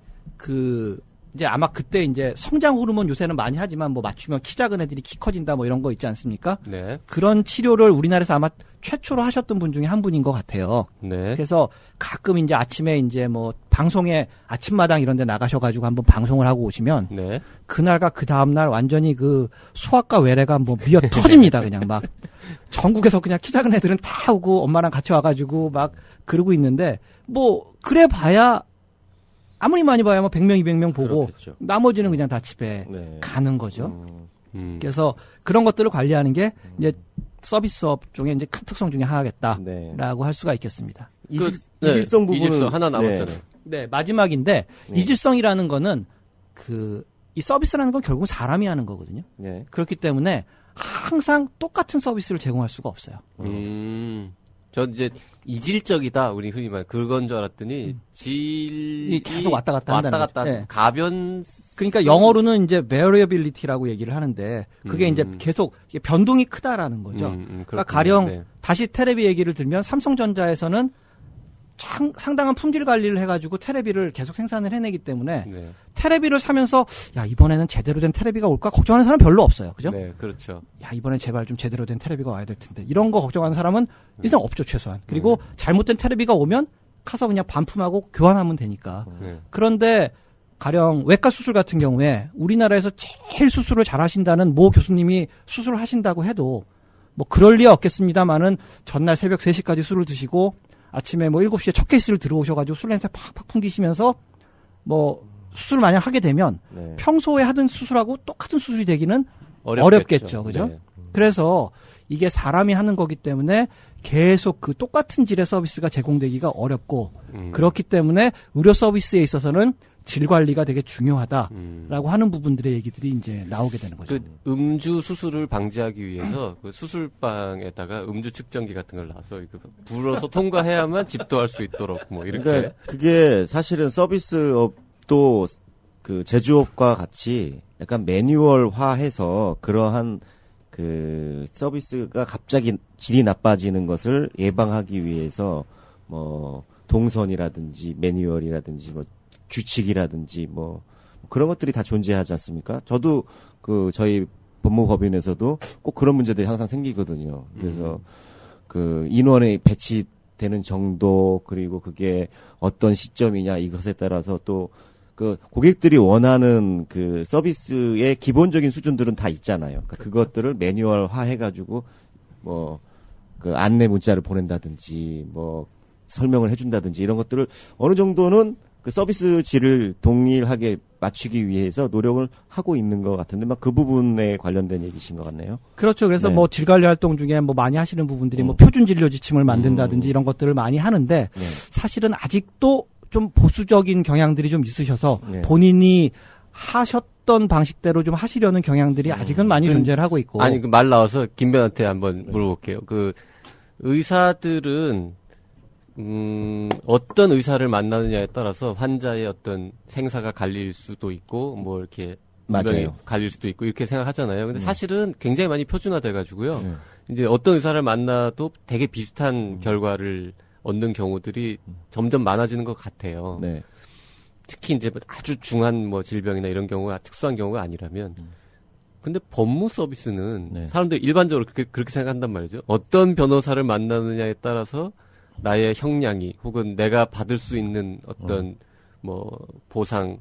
이제 아마 그때 이제 성장 호르몬 요새는 많이 하지만 뭐 맞추면 키 작은 애들이 키 커진다 뭐 이런 거 있지 않습니까? 네. 그런 치료를 우리나라에서 아마 최초로 하셨던 분 중에 한 분인 것 같아요. 네. 그래서 가끔 이제 아침에 이제 뭐 방송에 아침마당 이런 데 나가셔가지고 한번 방송을 하고 오시면 네. 그날과 그 다음날 완전히 그 소아과 외래가 뭐 미어 터집니다. 그냥 막 전국에서 그냥 키 작은 애들은 다 오고 엄마랑 같이 와가지고 막 그러고 있는데 뭐 그래 봐야 아무리 많이 봐야 뭐 100명, 200명 보고 그렇겠죠. 나머지는 그냥 다 집에 가는 거죠. 그래서 그런 것들을 관리하는 게 이제 서비스 업종의 이제 큰 특성 중에 하나겠다라고 할 수가 있겠습니다. 이질성 부분은 이질성 하나 남았잖아요. 네, 마지막인데 이질성이라는 거는 이 서비스라는 건 결국 사람이 하는 거거든요. 그렇기 때문에 항상 똑같은 서비스를 제공할 수가 없어요. 전 이제 이질적이다 우리 흔히 말 그건 줄 알았더니 질이 계속 왔다 갔다 한다는 거죠. 네. 가변 그러니까 영어로는 이제 variability라고 얘기를 하는데 그게 이제 계속 변동이 크다라는 거죠. 그러니까 가령 다시 테레비 얘기를 들면 삼성전자에서는 상당한 품질 관리를 해가지고 테레비를 계속 생산을 해내기 때문에 테레비를 사면서 야 이번에는 제대로 된 테레비가 올까 걱정하는 사람 별로 없어요. 그죠? 네, 그렇죠. 야 이번엔 제발 좀 제대로 된 테레비가 와야 될 텐데 이런 거 걱정하는 사람은 일단 없죠 최소한. 그리고 잘못된 테레비가 오면 가서 그냥 반품하고 교환하면 되니까. 그런데 가령 외과 수술 같은 경우에 우리나라에서 제일 수술을 잘 하신다는 모 교수님이 수술을 하신다고 해도 뭐 그럴 리 없겠습니다만은 전날 새벽 3시까지 술을 드시고 아침에 뭐 7시에 첫 케이스를 들어오셔가지고 술 냄새 팍팍 풍기시면서 뭐 수술을 만약 하게 되면 평소에 하던 수술하고 똑같은 수술이 되기는 어렵겠죠. 그죠? 그래서 이게 사람이 하는 거기 때문에 계속 그 똑같은 질의 서비스가 제공되기가 어렵고 그렇기 때문에 의료 서비스에 있어서는 질 관리가 되게 중요하다라고 하는 부분들의 얘기들이 이제 나오게 되는 거죠. 그 음주 수술을 방지하기 위해서 그 수술방에다가 음주 측정기 같은 걸 놔서 불어서 통과해야만 집도할 수 있도록 뭐 이렇게. 그러니까 그게 사실은 서비스업도 그 제조업과 같이 약간 매뉴얼화해서 그러한 그 서비스가 갑자기 질이 나빠지는 것을 예방하기 위해서 뭐 동선이라든지 매뉴얼이라든지 뭐 규칙이라든지 뭐 그런 것들이 다 존재하지 않습니까? 저도 그 저희 법무법인에서도 꼭 그런 문제들이 항상 생기거든요. 그래서 그 인원이 배치되는 정도 그리고 그게 어떤 시점이냐 이것에 따라서 또 그 고객들이 원하는 그 서비스의 기본적인 수준들은 다 있잖아요. 그러니까 그것들을 매뉴얼화 해가지고 뭐 그 안내 문자를 보낸다든지 뭐 설명을 해준다든지 이런 것들을 어느 정도는 그 서비스 질을 동일하게 맞추기 위해서 노력을 하고 있는 것 같은데 막 그 부분에 관련된 얘기신 것 같네요. 그렇죠. 그래서 네. 뭐 질관리 활동 중에 뭐 많이 하시는 부분들이 뭐 표준 진료 지침을 만든다든지 이런 것들을 많이 하는데 네. 사실은 아직도 좀 보수적인 경향들이 좀 있으셔서 네. 본인이 하셨던 방식대로 좀 하시려는 경향들이 아직은 많이 존재를 하고 있고. 아니 그 말 나와서 김변한테 한번 물어볼게요. 그 의사들은 어떤 의사를 만나느냐에 따라서 환자의 어떤 생사가 갈릴 수도 있고, 뭐, 이렇게. 맞아요. 갈릴 수도 있고, 이렇게 생각하잖아요. 근데 사실은 굉장히 많이 표준화돼가지고요. 이제 어떤 의사를 만나도 되게 비슷한 결과를 얻는 경우들이 점점 많아지는 것 같아요. 네. 특히 이제 아주 중한 뭐 질병이나 이런 경우가 특수한 경우가 아니라면. 근데 법무 서비스는 네. 사람들이 일반적으로 그렇게 생각한단 말이죠. 어떤 변호사를 만나느냐에 따라서 나의 형량이 혹은 내가 받을 수 있는 어떤 뭐 보상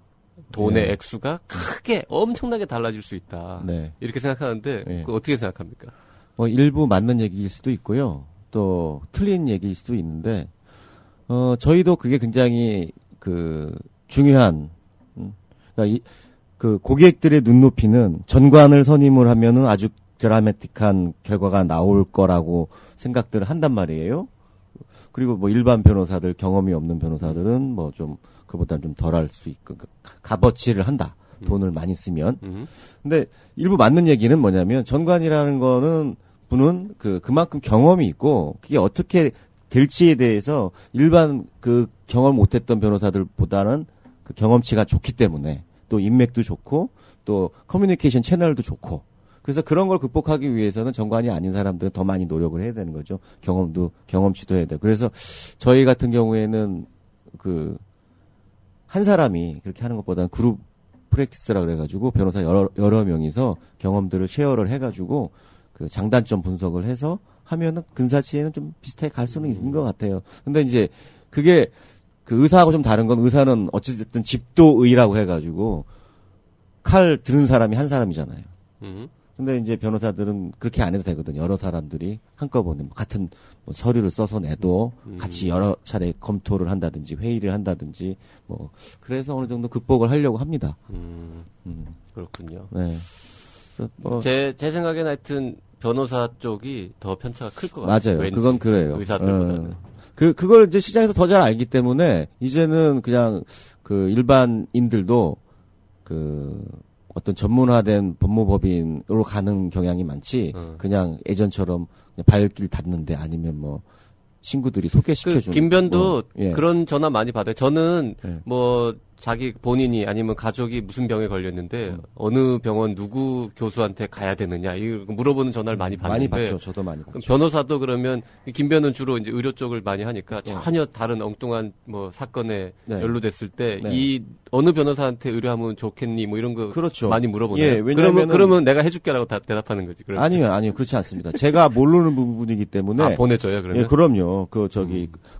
돈의 네. 액수가 크게 엄청나게 달라질 수 있다. 네. 이렇게 생각하는데 네. 그거 어떻게 생각합니까? 뭐 일부 맞는 얘기일 수도 있고요. 또 틀린 얘기일 수도 있는데 저희도 그게 굉장히 그 중요한 그러니까 그 고객들의 눈높이는 전관을 선임을 하면은 아주 드라마틱한 결과가 나올 거라고 생각들을 한단 말이에요. 그리고 뭐 일반 변호사들 경험이 없는 변호사들은 뭐 좀 그보다 좀 덜할 수 있고 값어치를 한다. 돈을 많이 쓰면. 근데 일부 맞는 얘기는 뭐냐면 전관이라는 거는 분은 그만큼 경험이 있고 그게 어떻게 될지에 대해서 일반 그 경험 못했던 변호사들보다는 그 경험치가 좋기 때문에 또 인맥도 좋고 또 커뮤니케이션 채널도 좋고 그래서 그런 걸 극복하기 위해서는 전관이 아닌 사람들은 더 많이 노력을 해야 되는 거죠. 경험치도 해야 돼요. 그래서 저희 같은 경우에는 한 사람이 그렇게 하는 것보다는 그룹 프랙티스라 그래가지고 변호사 여러 명이서 경험들을 쉐어를 해가지고 그 장단점 분석을 해서 하면은 근사치에는 좀 비슷하게 갈 수는 있는 것 같아요. 근데 이제 그게 그 의사하고 좀 다른 건 의사는 어찌됐든 집도의라고 해가지고 칼 들은 사람이 한 사람이잖아요. 근데 이제 변호사들은 그렇게 안 해도 되거든요. 여러 사람들이 한꺼번에 같은 뭐 서류를 써서 내도 같이 여러 차례 검토를 한다든지 회의를 한다든지 뭐 그래서 어느 정도 극복을 하려고 합니다. 그렇군요. 네. 뭐 제 생각에는 하여튼 변호사 쪽이 더 편차가 클 것 같아요. 맞아요. 왠지 그건 그래요. 의사들보다는. 그걸 이제 시장에서 더 잘 알기 때문에 이제는 그냥 그 일반인들도 어떤 전문화된 법무법인으로 가는 경향이 많지 그냥 예전처럼 그냥 발길 닿는데 아니면 뭐 친구들이 소개시켜주는 김변도 예. 그런 전화 많이 받아요. 저는 예. 뭐 자기 본인이 아니면 가족이 무슨 병에 걸렸는데 어느 병원 누구 교수한테 가야 되느냐 이거 물어보는 전화를 많이 받는데 많이 받죠. 저도 많이 그럼 받죠. 변호사도 그러면 김변은 주로 이제 의료 쪽을 많이 하니까 전혀 다른 엉뚱한 뭐 사건에 네. 연루됐을 때 네. 이 어느 변호사한테 의뢰하면 좋겠니 뭐 이런 거 그렇죠. 많이 물어보네요. 예, 왜냐면은 그러면 내가 해줄게라고 대답하는 거지. 그러면. 아니요, 그렇지 않습니다. 제가 모르는 부분이기 때문에 보내줘요 그러면. 예, 그럼요.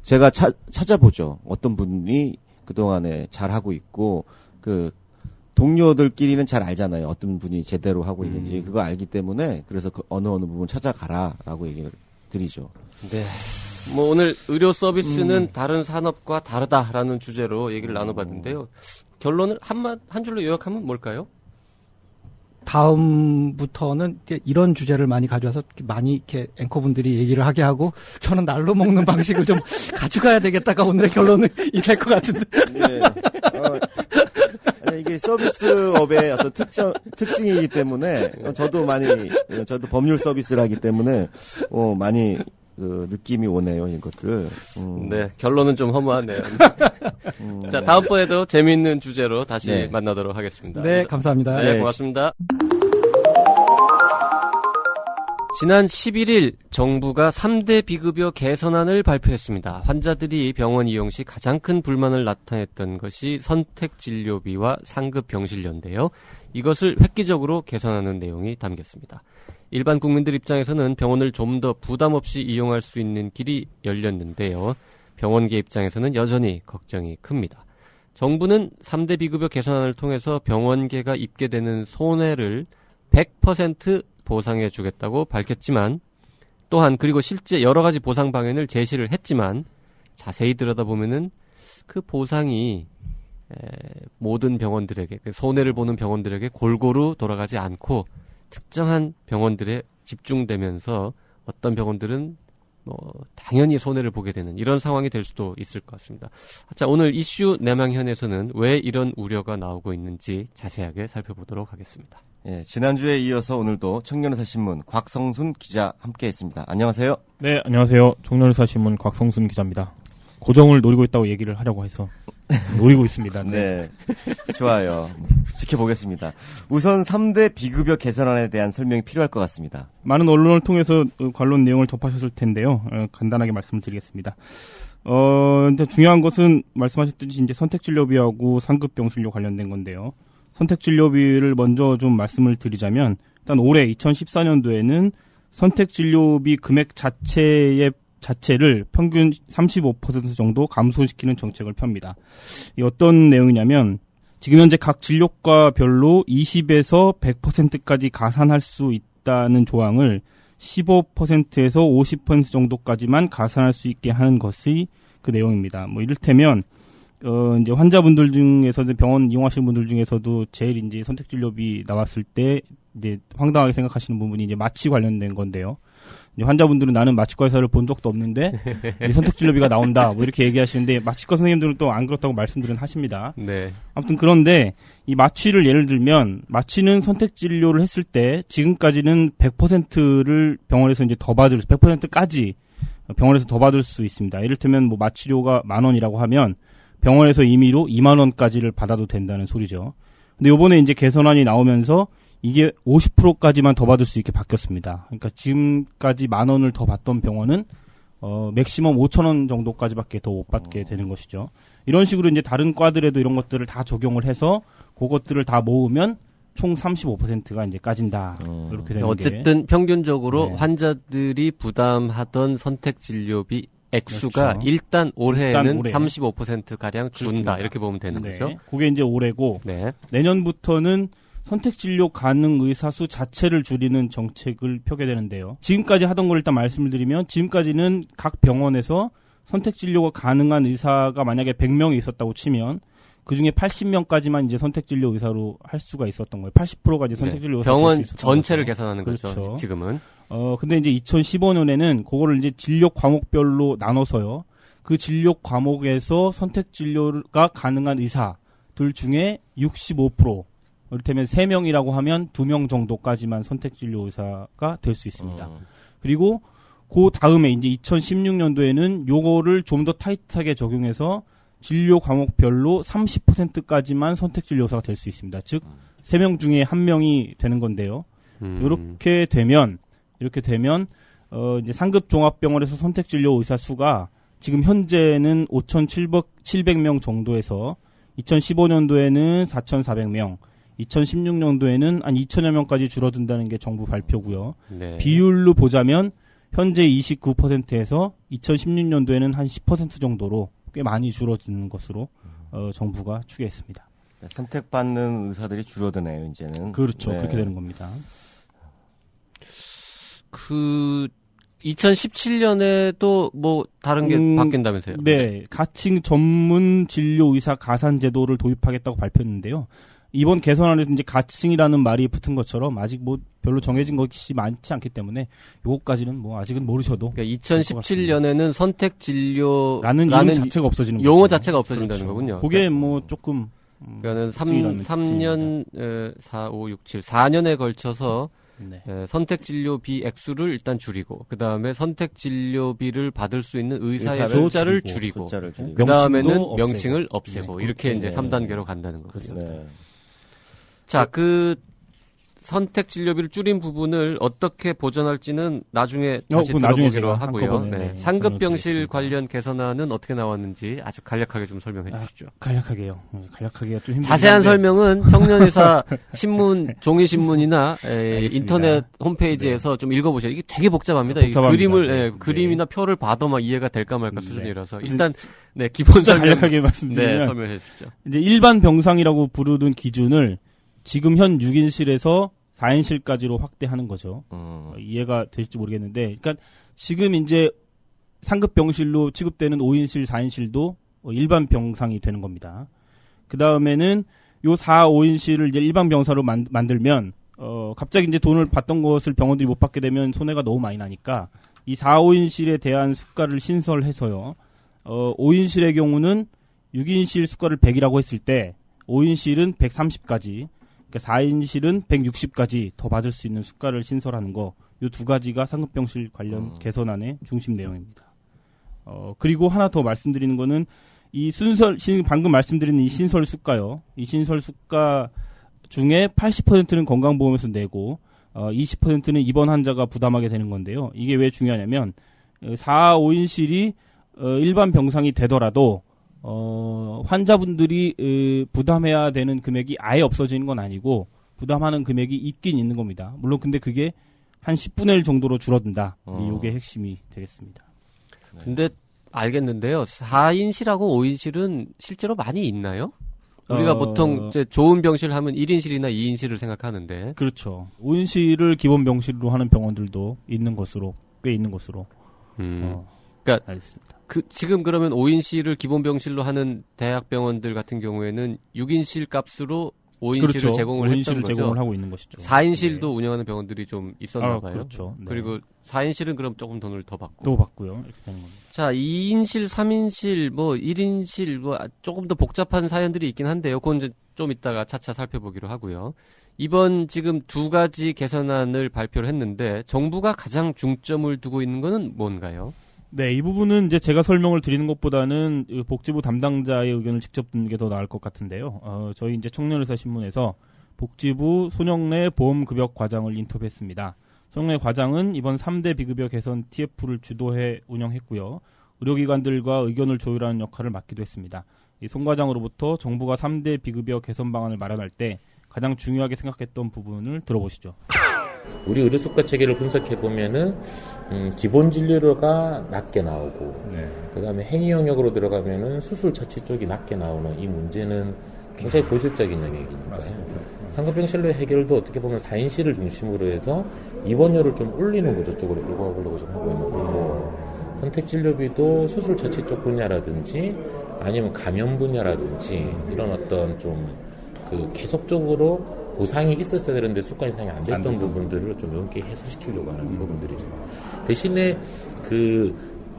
제가 찾아보죠. 어떤 분이 그동안에 잘하고 있고, 동료들끼리는 잘 알잖아요. 어떤 분이 제대로 하고 있는지. 그거 알기 때문에, 그래서 어느 부분 찾아가라라고 얘기를 드리죠. 네. 뭐 오늘 의료 서비스는 다른 산업과 다르다라는 주제로 얘기를 나눠봤는데요. 결론을 한 줄로 요약하면 뭘까요? 다음부터는 이런 주제를 많이 가져와서 많이 이렇게 앵커분들이 얘기를 하게 하고 저는 날로 먹는 방식을 좀 가져가야 되겠다가 오늘의 결론이 될 것 같은데. 네. 이게 서비스업의 어떤 특징이기 때문에 저도 법률 서비스를 하기 때문에 많이 느낌이 오네요, 이것들. 네, 결론은 좀 허무하네요. 자, 다음번에도 재미있는 주제로 다시 네. 만나도록 하겠습니다. 네, 감사합니다. 네, 고맙습니다. 지난 11일 정부가 3대 비급여 개선안을 발표했습니다. 환자들이 병원 이용 시 가장 큰 불만을 나타냈던 것이 선택진료비와 상급병실료인데요. 이것을 획기적으로 개선하는 내용이 담겼습니다. 일반 국민들 입장에서는 병원을 좀 더 부담 없이 이용할 수 있는 길이 열렸는데요. 병원계 입장에서는 여전히 걱정이 큽니다. 정부는 3대 비급여 개선안을 통해서 병원계가 입게 되는 손해를 100% 보상해 주겠다고 밝혔지만 또한 그리고 실제 여러 가지 보상 방안을 제시를 했지만 자세히 들여다보면은 그 보상이 모든 병원들에게 손해를 보는 병원들에게 골고루 돌아가지 않고 특정한 병원들에 집중되면서 어떤 병원들은 당연히 손해를 보게 되는 이런 상황이 될 수도 있을 것 같습니다. 자, 오늘 이슈 내망현에서는 왜 이런 우려가 나오고 있는지 자세하게 살펴보도록 하겠습니다. 예, 지난주에 이어서 오늘도 청년의사신문 곽성순 기자 함께했습니다. 안녕하세요. 네, 안녕하세요. 청년의사신문 곽성순 기자입니다. 고정을 노리고 있다고 얘기를 하려고 해서 노리고 있습니다. 네, 좋아요. 지켜보겠습니다. 우선 3대 비급여 개선안에 대한 설명이 필요할 것 같습니다. 많은 언론을 통해서 관련 내용을 접하셨을 텐데요. 간단하게 말씀을 드리겠습니다. 이제 중요한 것은 말씀하셨듯이 이제 선택진료비하고 상급병실료 관련된 건데요. 선택진료비를 먼저 좀 말씀을 드리자면 일단 올해 2014년도에는 선택진료비 금액 자체를 평균 35% 정도 감소시키는 정책을 펴니다. 이 어떤 내용이냐면 지금 현재 각 진료과별로 20에서 100%까지 가산할 수 있다는 조항을 15%에서 50% 정도까지만 가산할 수 있게 하는 것이 그 내용입니다. 이를테면 이제 환자분들 중에서 병원 이용하시는 분들 중에서도 제일 이제 선택진료비 나왔을 때 이제 황당하게 생각하시는 부분이 이제 마취 관련된 건데요. 이제 환자분들은 나는 마취과 의사를 본 적도 없는데 선택진료비가 나온다 이렇게 얘기하시는데 마취과 선생님들은 또 안 그렇다고 말씀들은 하십니다. 네. 아무튼 그런데 이 마취를 예를 들면 마취는 선택진료를 했을 때 지금까지는 100%를 병원에서 이제 더 받을 100%까지 병원에서 더 받을 수 있습니다. 이를테면 마취료가 10,000원이라고 하면 병원에서 임의로 20,000원까지를 받아도 된다는 소리죠. 근데 요번에 이제 개선안이 나오면서 이게 50%까지만 더 받을 수 있게 바뀌었습니다. 그러니까 지금까지 10,000원을 더 받던 병원은 맥시멈 5,000원 정도까지밖에 더 못 받게 되는 것이죠. 이런 식으로 이제 다른 과들에도 이런 것들을 다 적용을 해서 그것들을 다 모으면 총 35%가 이제 까진다. 이렇게 되는 어쨌든 평균적으로 네. 환자들이 부담하던 선택진료비 액수가 그렇죠. 일단 올해는 올해. 35%가량 준다. 그렇습니다. 이렇게 보면 되는 네. 거죠. 그게 이제 올해고 네. 내년부터는 선택진료 가능 의사 수 자체를 줄이는 정책을 펴게 되는데요. 지금까지 하던 걸 일단 말씀을 드리면 지금까지는 각 병원에서 선택진료가 가능한 의사가 만약에 100명이 있었다고 치면 그중에 80명까지만 이제 선택진료 의사로 할 수가 있었던 거예요. 80%가 이제 선택진료 의사로 병원 할 수 있었던 전체를 거죠. 계산하는 그렇죠. 거죠. 지금은. 근데 이제 2015년에는 그거를 이제 진료 과목별로 나눠서요. 그 진료 과목에서 선택진료가 가능한 의사들 중에 65%, 이를테면 3명이라고 하면 2명 정도까지만 선택진료 의사가 될 수 있습니다. 그리고 그 다음에 이제 2016년도에는 요거를 좀 더 타이트하게 적용해서 진료 과목별로 30%까지만 선택진료 의사가 될 수 있습니다. 즉 3명 중에 1명이 되는 건데요. 이렇게 되면 이제 상급 종합병원에서 선택진료 의사 수가 지금 현재는 5,700명 정도에서 2015년도에는 4,400명, 2016년도에는 한 2,000여 명까지 줄어든다는 게 정부 발표고요. 네. 비율로 보자면 현재 29%에서 2016년도에는 한 10% 정도로 꽤 많이 줄어드는 것으로 정부가 추계했습니다. 네, 선택받는 의사들이 줄어드네요, 이제는. 그렇죠. 네. 그렇게 되는 겁니다. 2017년에도 다른 게 바뀐다면서요? 네. 가칭 전문 진료 의사 가산 제도를 도입하겠다고 발표했는데요. 이번 개선안에서 이제 가칭이라는 말이 붙은 것처럼 아직 뭐 별로 정해진 것이 많지 않기 때문에 요거까지는 뭐 아직은 모르셔도. 그러니까 2017년에는 선택 진료라는 이름 자체가 없어지는 용어 거죠. 자체가 없어진다는 그렇죠. 거군요. 그게 뭐 조금 그러니까는 3년 4, 5, 6, 7 4년에 걸쳐서 네. 선택 진료비 액수를 일단 줄이고 그 다음에 선택 진료비를 받을 수 있는 의사의 숫자를 줄이고 그 다음에는 명칭을 없애고 네, 이렇게 그렇게, 이제 네. 3단계로 간다는 거거든요. 네. 자, 그 선택 진료비를 줄인 부분을 어떻게 보전할지는 나중에 다시 들어보기로 하고요. 네. 상급 병실 관련 개선안은 어떻게 나왔는지 아주 간략하게 좀 설명해 주시죠. 간략하게요. 간략하게가 좀 힘들긴 자세한 한데. 설명은 청년의사 신문, 종이신문이나 인터넷 홈페이지에서 좀 읽어보세요. 이게 되게 복잡합니다. 복잡합니다. 그림을, 네. 그림이나 표를 봐도 막 이해가 될까 말까 네. 수준이라서 일단 네, 기본 설명 간략하게 말씀드리면 설명해 주시죠. 이제 일반 병상이라고 부르는 기준을 지금 현 6인실에서 4인실까지로 확대하는 거죠. 이해가 되실지 모르겠는데, 그러니까 지금 이제 상급 병실로 취급되는 5인실, 4인실도 일반 병상이 되는 겁니다. 그 다음에는 요 4, 5인실을 이제 일반 병사로 만들면, 갑자기 이제 돈을 받던 것을 병원들이 못 받게 되면 손해가 너무 많이 나니까, 이 4, 5인실에 대한 수가를 신설해서요, 5인실의 경우는 6인실 수가를 100이라고 했을 때, 5인실은 130까지, 그러니까 4인실은 160까지 더 받을 수 있는 수가를 신설하는 거, 요 두 가지가 상급병실 관련 개선안의 중심 내용입니다. 그리고 하나 더 말씀드리는 거는 이 방금 말씀드린 이 신설 수가요. 이 신설 수가 중에 80%는 건강보험에서 내고, 20%는 입원 환자가 부담하게 되는 건데요. 이게 왜 중요하냐면, 4, 5인실이 일반 병상이 되더라도 환자분들이 부담해야 되는 금액이 아예 없어지는 건 아니고 부담하는 금액이 있긴 있는 겁니다. 물론 근데 그게 한 10분의 1 정도로 줄어든다. 이게 핵심이 되겠습니다. 근데 알겠는데요. 4인실하고 5인실은 실제로 많이 있나요? 우리가 보통 이제 좋은 병실 하면 1인실이나 2인실을 생각하는데. 그렇죠. 5인실을 기본 병실로 하는 병원들도 있는 것으로 꽤 있는 것으로. 그러니까 알겠습니다. 지금 그러면 5인실을 기본 병실로 하는 대학병원들 같은 경우에는 6인실 값으로 5인실을 그렇죠. 제공을 5인실을 했던 거죠. 제공을 하고 있는 것이죠. 4인실도 운영하는 병원들이 좀 있었나 봐요. 그렇죠. 네. 그리고 4인실은 그럼 조금 돈을 더 받고. 더 받고요. 이렇게 되는 겁니다. 자, 2인실, 3인실, 1인실, 조금 더 복잡한 사연들이 있긴 한데요. 그건 이제 좀 이따가 차차 살펴보기로 하고요. 이번 지금 두 가지 개선안을 발표를 했는데 정부가 가장 중점을 두고 있는 거는 뭔가요? 네, 이 부분은 이제 제가 설명을 드리는 것보다는 복지부 담당자의 의견을 직접 듣는 게 더 나을 것 같은데요. 저희 이제 청년의사 신문에서 복지부 손영래 보험급여 과장을 인터뷰했습니다. 손영래 과장은 이번 3대 비급여 개선 TF를 주도해 운영했고요. 의료기관들과 의견을 조율하는 역할을 맡기도 했습니다. 이 송 과장으로부터 정부가 3대 비급여 개선 방안을 마련할 때 가장 중요하게 생각했던 부분을 들어보시죠. 우리 의료 수가 체계를 분석해 보면은 기본 진료료가 낮게 나오고, 그다음에 행위 영역으로 들어가면은 수술 처치 쪽이 낮게 나오는 이 문제는 굉장히 보수적인 영역이니까요. 상급병실로 해결도 어떻게 보면 4인실을 중심으로 해서 입원료를 좀 올리는 구조 쪽으로 끌고 가보려고 좀 하고 있는 거고, 선택 진료비도 수술 처치 쪽 분야라든지 아니면 감염 분야라든지 이런 어떤 좀 계속적으로 보상이 있었어야 되는데 수가 인상이 안 됐던 부분들을 좀 명확히 해소시키려고 하는 부분들이죠. 대신에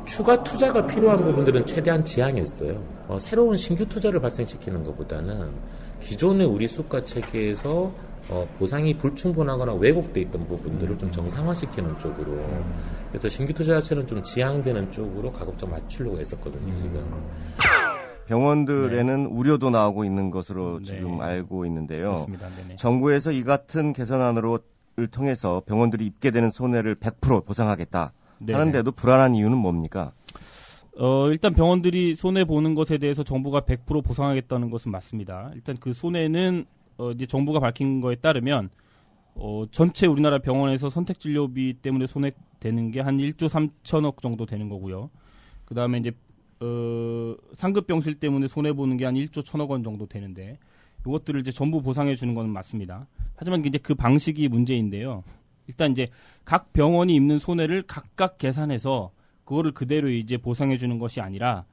추가 투자가 필요한 부분들은 최대한 지양했어요. 새로운 신규 투자를 발생시키는 것보다는 기존의 우리 수가 체계에서 보상이 불충분하거나 왜곡돼 있던 부분들을 좀 정상화시키는 쪽으로, 그래서 신규 투자 자체는 좀 지양되는 쪽으로 가급적 맞추려고 했었거든요. 지금. 병원들에는 우려도 나오고 있는 것으로 지금 알고 있는데요. 그렇습니다. 정부에서 이 같은 개선안을 통해서 병원들이 입게 되는 손해를 100% 보상하겠다 하는데도 불안한 이유는 뭡니까? 일단 병원들이 손해 보는 것에 대해서 정부가 100% 보상하겠다는 것은 맞습니다. 일단 그 손해는 이제 정부가 밝힌 거에 따르면 전체 우리나라 병원에서 선택 진료비 때문에 손해되는 게 한 1조 3천억 정도 되는 거고요. 그 다음에 이제 상급 병실 때문에 손해 보는 게 한 1조 1천억 원 정도 되는데, 이것들을 이제 전부 보상해 주는 건 맞습니다. 하지만 이제 그 방식이 문제인데요. 일단 이제 각 병원이 입는 손해를 각각 계산해서 그거를 그대로 이제 보상해 주는 것이 아니라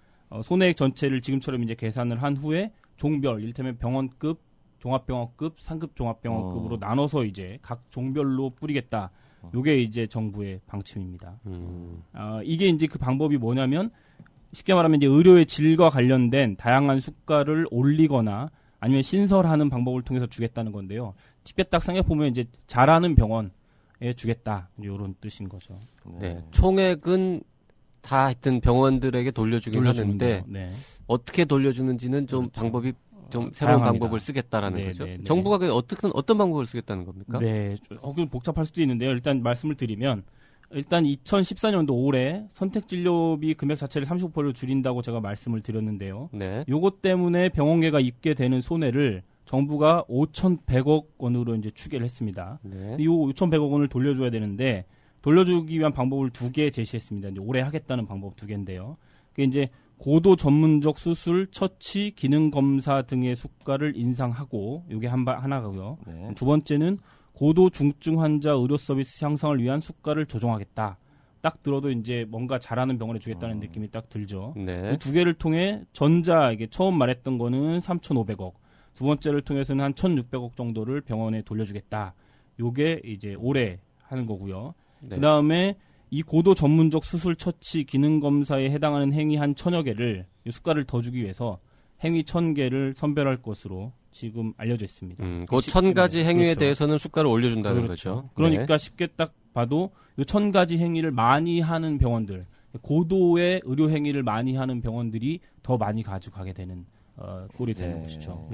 손해액 전체를 지금처럼 이제 계산을 한 후에 종별, 이를테면 병원급, 종합병원급, 상급 종합병원급으로 나눠서 이제 각 종별로 뿌리겠다. 요게 이제 정부의 방침입니다. 이게 이제 그 방법이 뭐냐면 쉽게 말하면 이제 의료의 질과 관련된 다양한 수가를 올리거나 아니면 신설하는 방법을 통해서 주겠다는 건데요. 집에 딱 생각해 보면 이제 잘하는 병원에 주겠다 이런 뜻인 거죠. 네, 총액은 다 하여튼 병원들에게 돌려주긴 하는데 네. 어떻게 돌려주는지는 좀 그렇죠. 방법이 좀 새로운 다양합니다. 방법을 쓰겠다라는 네, 거죠. 네, 네. 정부가 어떤 방법을 쓰겠다는 겁니까? 네, 좀 복잡할 수도 있는데요. 일단 말씀을 드리면 일단 2014년도 올해 선택진료비 금액 자체를 35%로 줄인다고 제가 말씀을 드렸는데요. 네. 요것 때문에 병원계가 입게 되는 손해를 정부가 5,100억 원으로 이제 추계를 했습니다. 네. 이 5,100억 원을 돌려줘야 되는데 돌려주기 위한 방법을 2개 제시했습니다. 이제 올해 하겠다는 방법 2개인데요. 그게 이제 고도 전문적 수술, 처치, 기능 검사 등의 수가를 인상하고 이게 하나고요. 네. 두 번째는 고도 중증 환자 의료 서비스 향상을 위한 수가를 조정하겠다. 딱 들어도 이제 뭔가 잘하는 병원에 주겠다는 느낌이 딱 들죠. 네. 이 2개를 통해 전자 이게 처음 말했던 거는 3,500억, 두 번째를 통해서는 한 1,600억 정도를 병원에 돌려주겠다. 요게 이제 올해 하는 거고요. 네. 그다음에 이 고도 전문적 수술 처치 기능 검사에 해당하는 행위 한 1,000여 개를 수가를 더 주기 위해서 행위 1,000개를 선별할 것으로 지금 알려져 있습니다. 그 1,000가지 행위에 그렇죠. 대해서는 수가를 올려준다는 그렇죠. 거죠. 그러니까 네. 쉽게 딱 봐도 이 1,000가지 행위를 많이 하는 병원들, 고도의 의료 행위를 많이 하는 병원들이 더 많이 가져가게 되는 꼴이 되는 것이죠.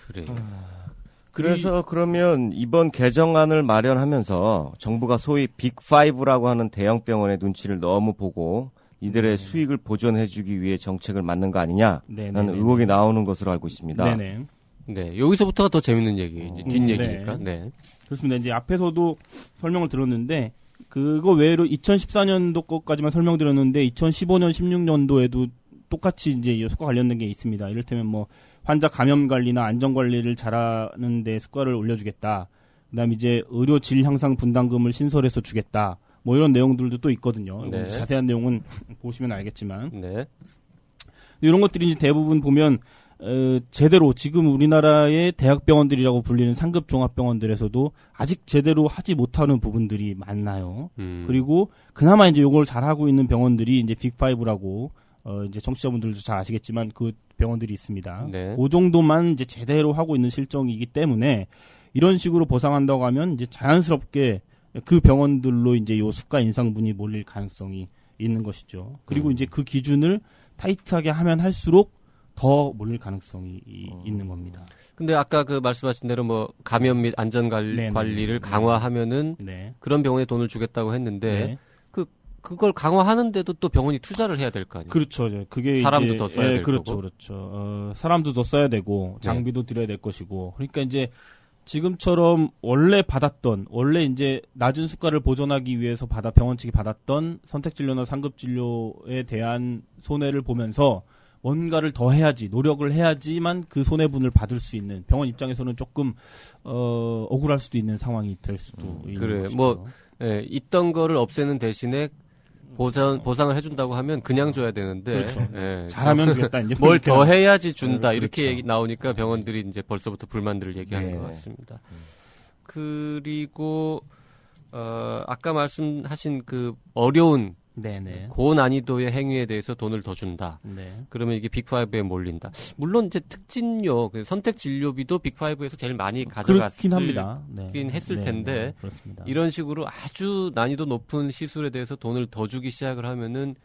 그래요. 그래서 그러면 이번 개정안을 마련하면서 정부가 소위 빅5라고 하는 대형 병원의 눈치를 너무 보고 이들의 수익을 보존해주기 위해 정책을 만든 거 아니냐라는 의혹이 나오는 것으로 알고 있습니다. 네네. 네, 여기서부터가 더 재밌는 얘기, 이제 뒷얘기니까. 네. 그렇습니다. 이제 앞에서도 설명을 들었는데 그거 외로 2014년도 것까지만 설명드렸는데 2015년, 16년도에도 똑같이 이제 수가 관련된 게 있습니다. 이를테면 뭐 환자 감염 관리나 안전 관리를 잘하는 데 수가를 올려주겠다. 그다음에 이제 의료 질 향상 분담금을 신설해서 주겠다. 뭐 이런 내용들도 또 있거든요. 네. 자세한 내용은 보시면 알겠지만. 네. 이런 것들이 이제 대부분 보면 제대로 지금 우리나라의 대학병원들이라고 불리는 상급 종합병원들에서도 아직 제대로 하지 못하는 부분들이 많나요. 그리고 그나마 이제 이걸 잘하고 있는 병원들이 이제 빅5라고 이제 청취자분들도 잘 아시겠지만 그 병원들이 있습니다. 네. 그 정도만 이제 제대로 하고 있는 실정이기 때문에 이런 식으로 보상한다고 하면 이제 자연스럽게 그 병원들로 이제 요 수가 인상분이 몰릴 가능성이 있는 것이죠. 그리고 이제 그 기준을 타이트하게 하면 할수록 더 몰릴 가능성이 있는 겁니다. 근데 아까 그 말씀하신 대로 뭐 감염 및 안전 관리를 강화하면은 그런 병원에 돈을 주겠다고 했는데 그걸 강화하는데도 또 병원이 투자를 해야 될 거 아니에요? 그렇죠. 그게 사람도 더 써야 될 그렇죠, 거고. 그렇죠. 사람도 더 써야 되고 장비도 들여야 될 것이고. 그러니까 이제 지금처럼 원래 이제 낮은 수가를 보존하기 위해서 병원 측이 받았던 선택진료나 상급진료에 대한 손해를 보면서 뭔가를 더 해야지, 노력을 해야지만 그 손해분을 받을 수 있는 병원 입장에서는 조금 억울할 수도 있는 상황이 될 수도 있는 그래. 것이죠. 뭐 있던 거를 없애는 대신에 보상을 해준다고 하면 그냥 줘야 되는데 그렇죠. 잘하면 주겠다. 이제 뭘 더 해야지 준다 이렇게 얘기 나오니까 병원들이 이제 벌써부터 불만들을 얘기하는 것 같습니다. 그리고 아까 말씀하신 그 어려운 고난이도의 행위에 대해서 돈을 더 준다. 그러면 이게 빅5에 몰린다. 물론 이제 특진료, 선택 진료비도 빅5에서 제일 많이 가져갔긴 합니다. 했을 텐데 이런 식으로 아주 난이도 높은 시술에 대해서 돈을 더 주기 시작을 하면은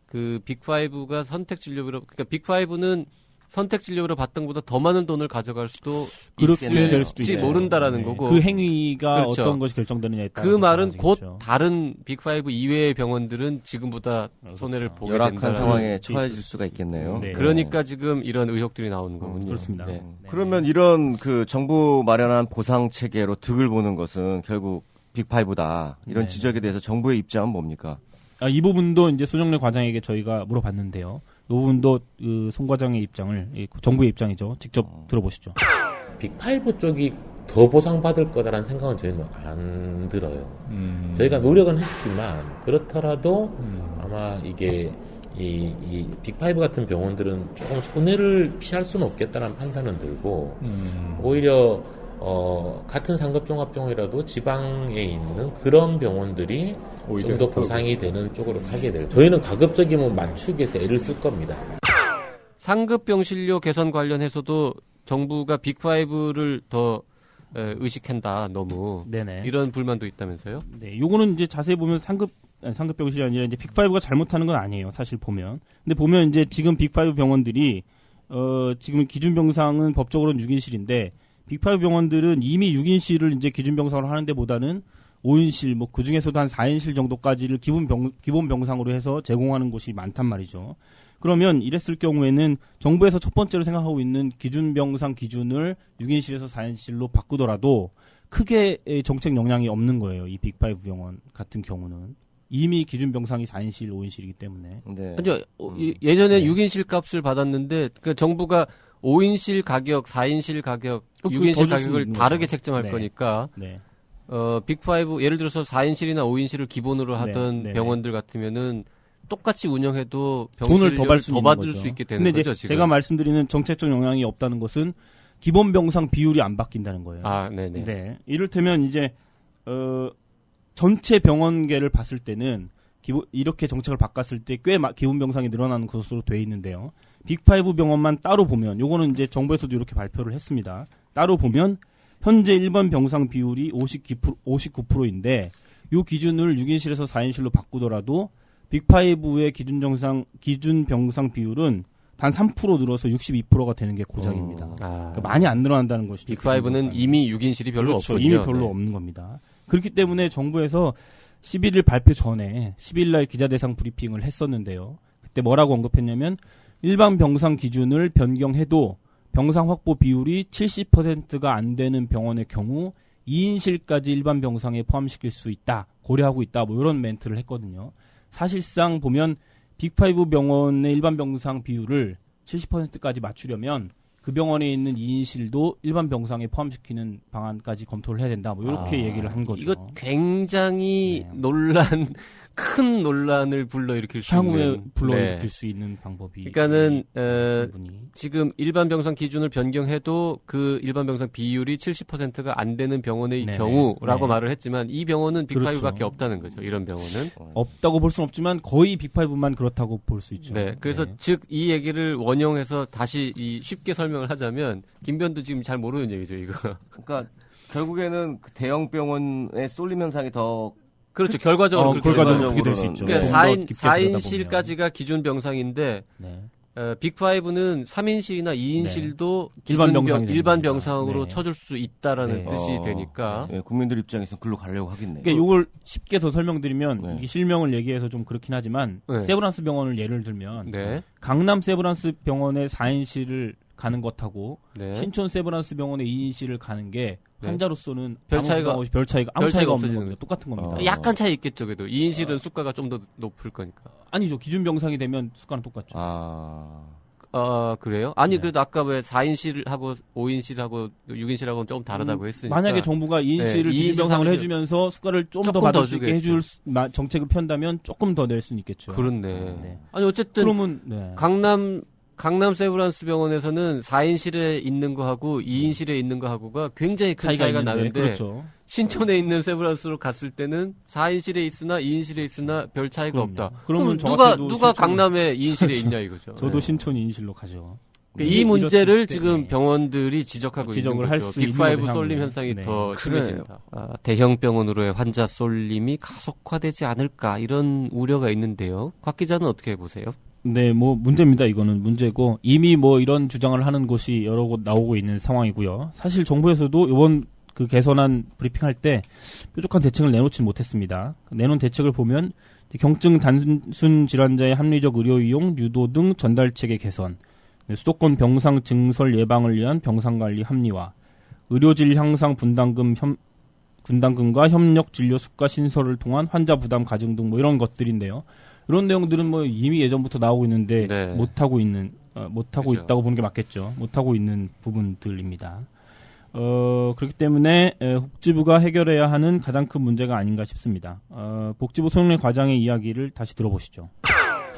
그 빅5가 선택 진료비로, 그러니까 빅5는 선택 진료비로 받던 것보다 더 많은 돈을 가져갈 수도 그렇게 될 수도 있지 모른다라는 거고 그 행위가 그렇죠. 어떤 것이 결정되느냐에 따라 그 말은 곧 다른 빅5 이외의 병원들은 지금보다 손해를 보게 된다는 열악한 상황에 처해질 수가 있겠네요. 그러니까 지금 이런 의혹들이 나오는 거군요. 그렇습니다. 그러면 이런 그 정부 마련한 보상 체계로 득을 보는 것은 결국 빅5다. 이런 지적에 대해서 정부의 입장은 뭡니까? 이 부분도 이제 손정래 과장에게 저희가 물어봤는데요. 이 부분도 송 과장의 입장을, 정부의 입장이죠. 직접 들어보시죠. 빅5 쪽이 더 보상받을 거다라는 생각은 저희는 안 들어요. 저희가 노력은 했지만 그렇더라도 아마 이게 이 빅5 같은 병원들은 조금 손해를 피할 수는 없겠다는 판단은 들고 오히려 같은 상급 종합병원이라도 지방에 있는 그런 병원들이 좀 더 보상이 되는 쪽으로 가게 될. 저희는 가급적이면 맞추기 위해서 애를 쓸 겁니다. 상급 병실료 개선 관련해서도 정부가 빅5를 더 의식한다 너무. 네네. 이런 불만도 있다면서요? 네, 요거는 이제 자세히 보면 상급 병실이 아니라 이제 빅5가 잘못하는 건 아니에요. 사실 보면. 근데 보면 이제 지금 빅5 병원들이 지금 기준 병상은 법적으로는 6인실인데 빅5 병원들은 이미 6인실을 이제 기준 병상으로 하는 데보다는 5인실 뭐 그중에서도 한 4인실 정도까지를 기본 병상으로 해서 제공하는 곳이 많단 말이죠. 그러면 이랬을 경우에는 정부에서 첫 번째로 생각하고 있는 기준 병상 기준을 6인실에서 4인실로 바꾸더라도 크게 정책 영향이 없는 거예요. 이 빅5 병원 같은 경우는. 이미 기준 병상이 4인실, 5인실이기 때문에. 네. 예전에 6인실 값을 받았는데 그 정부가 5인실 가격, 4인실 가격, 6인실 가격을 다르게 책정할 거니까 빅5 예를 들어서 4인실이나 5인실을 기본으로 하던 병원들 같으면은 똑같이 운영해도 돈을 더 받을 수 있게 되는 근데 거죠. 이제 제가 말씀드리는 정책적 영향이 없다는 것은 기본 병상 비율이 안 바뀐다는 거예요. 네네. 네. 이를테면 이제 전체 병원계를 봤을 때는 이렇게 정책을 바꿨을 때 꽤 기본 병상이 늘어나는 것으로 돼 있는데요. 빅5 병원만 따로 보면 요거는 이제 정부에서도 이렇게 발표를 했습니다. 따로 보면 현재 일반 병상 비율이 59%인데 요 기준을 6인실에서 4인실로 바꾸더라도 빅5의 기준 병상 비율은 단 3% 늘어서 62%가 되는 게 고작입니다. 그러니까 많이 안 늘어난다는 것이죠. 빅5는 이미 6인실이 별로 그렇죠. 없거든요. 이미 별로 없는 겁니다. 그렇기 때문에 정부에서 11일 발표 전에 10일 날 기자대상 브리핑을 했었는데요. 그때 뭐라고 언급했냐면 일반 병상 기준을 변경해도 병상 확보 비율이 70%가 안 되는 병원의 경우 2인실까지 일반 병상에 포함시킬 수 있다. 고려하고 있다. 뭐 이런 멘트를 했거든요. 사실상 보면 빅5 병원의 일반 병상 비율을 70%까지 맞추려면 그 병원에 있는 2인실도 일반 병상에 포함시키는 방안까지 검토를 해야 된다. 뭐 이렇게 얘기를 한 거죠. 이거 굉장히 큰 논란을 불러일으킬 수 향후에 있는 불러일으킬 수 있는 방법이. 그러니까는 지금 일반 병상 기준을 변경해도 그 일반 병상 비율이 70%가 안 되는 병원의 경우라고 말을 했지만 이 병원은 빅5밖에 없다는 거죠. 이런 병원은 없다고 볼 수는 없지만 거의 빅5만 그렇다고 볼 수 있죠. 네, 그래서 즉 이 얘기를 원용해서 다시 쉽게 설명을 하자면 김변도 지금 잘 모르는 얘기죠, 이거. 그러니까 결국에는 그 대형 병원의 쏠림 현상이 더 그렇죠. 결과적으로 그렇게 될 수 있죠. 그러니까 4인실까지가 기준 병상인데 빅5는 3인실이나 2인실도 일반 병상으로 쳐줄 수 있다라는 뜻이 되니까 국민들 입장에서 글로 가려고 하겠네요. 그러니까 이걸 쉽게 더 설명드리면 이게 실명을 얘기해서 좀 그렇긴 하지만 세브란스 병원을 예를 들면 강남 세브란스 병원에 4인실을 가는 것하고 신촌 세브란스 병원에 2인실을 가는 게 환자로서는 별 차이가 아무 차이가 없는 겁니다. 똑같은 겁니다. 약간 차이 있겠죠. 그래도 2인실은 수가가 좀 더 높을 거니까. 아니죠. 기준 병상이 되면 수가는 똑같죠. 그래요? 아니 그래도 아까 왜 4인실하고 5인실하고 6인실하고는 조금 다르다고 했으니까. 만약에 정부가 2인실을 기준 병상으로 해주면서 수가를 좀 더 받을 수 있게 해줄 정책을 편다면 조금 더 낼 수는 있겠죠. 그렇네. 아니 어쨌든 그러면 강남 세브란스 병원에서는 4인실에 있는 거하고 2인실에 있는 거하고가 굉장히 큰 차이가 나는데 그렇죠. 신촌에 있는 세브란스로 갔을 때는 4인실에 있으나 2인실에 있으나 별 차이가 없다. 그러면 누가 강남에 2인실에 있냐 이거죠. 저도 신촌 2인실로 가죠. 이 문제를 지금 병원들이 지적하고 있는 거죠. 빅5 쏠림 현상이 더 심해진다. 대형 병원으로의 환자 쏠림이 가속화되지 않을까 이런 우려가 있는데요. 곽 기자는 어떻게 보세요? 네, 뭐 문제입니다. 이거는 문제고 이미 뭐 이런 주장을 하는 곳이 여러 곳 나오고 있는 상황이고요. 사실 정부에서도 이번 그 개선안 브리핑할 때 뾰족한 대책을 내놓지 못했습니다. 내놓은 대책을 보면 경증 단순 질환자의 합리적 의료 이용, 유도 등 전달 체계 개선, 수도권 병상 증설 예방을 위한 병상 관리 합리화, 의료질 향상 분담금과 협력 진료 수가 신설을 통한 환자 부담 가중 등 뭐 이런 것들인데요. 이런 내용들은 뭐 이미 예전부터 나오고 있는데 못하고 그렇죠. 있다고 보는 게 맞겠죠. 못하고 있는 부분들입니다. 그렇기 때문에 복지부가 해결해야 하는 가장 큰 문제가 아닌가 싶습니다. 복지부 손흥래 과장의 이야기를 다시 들어보시죠.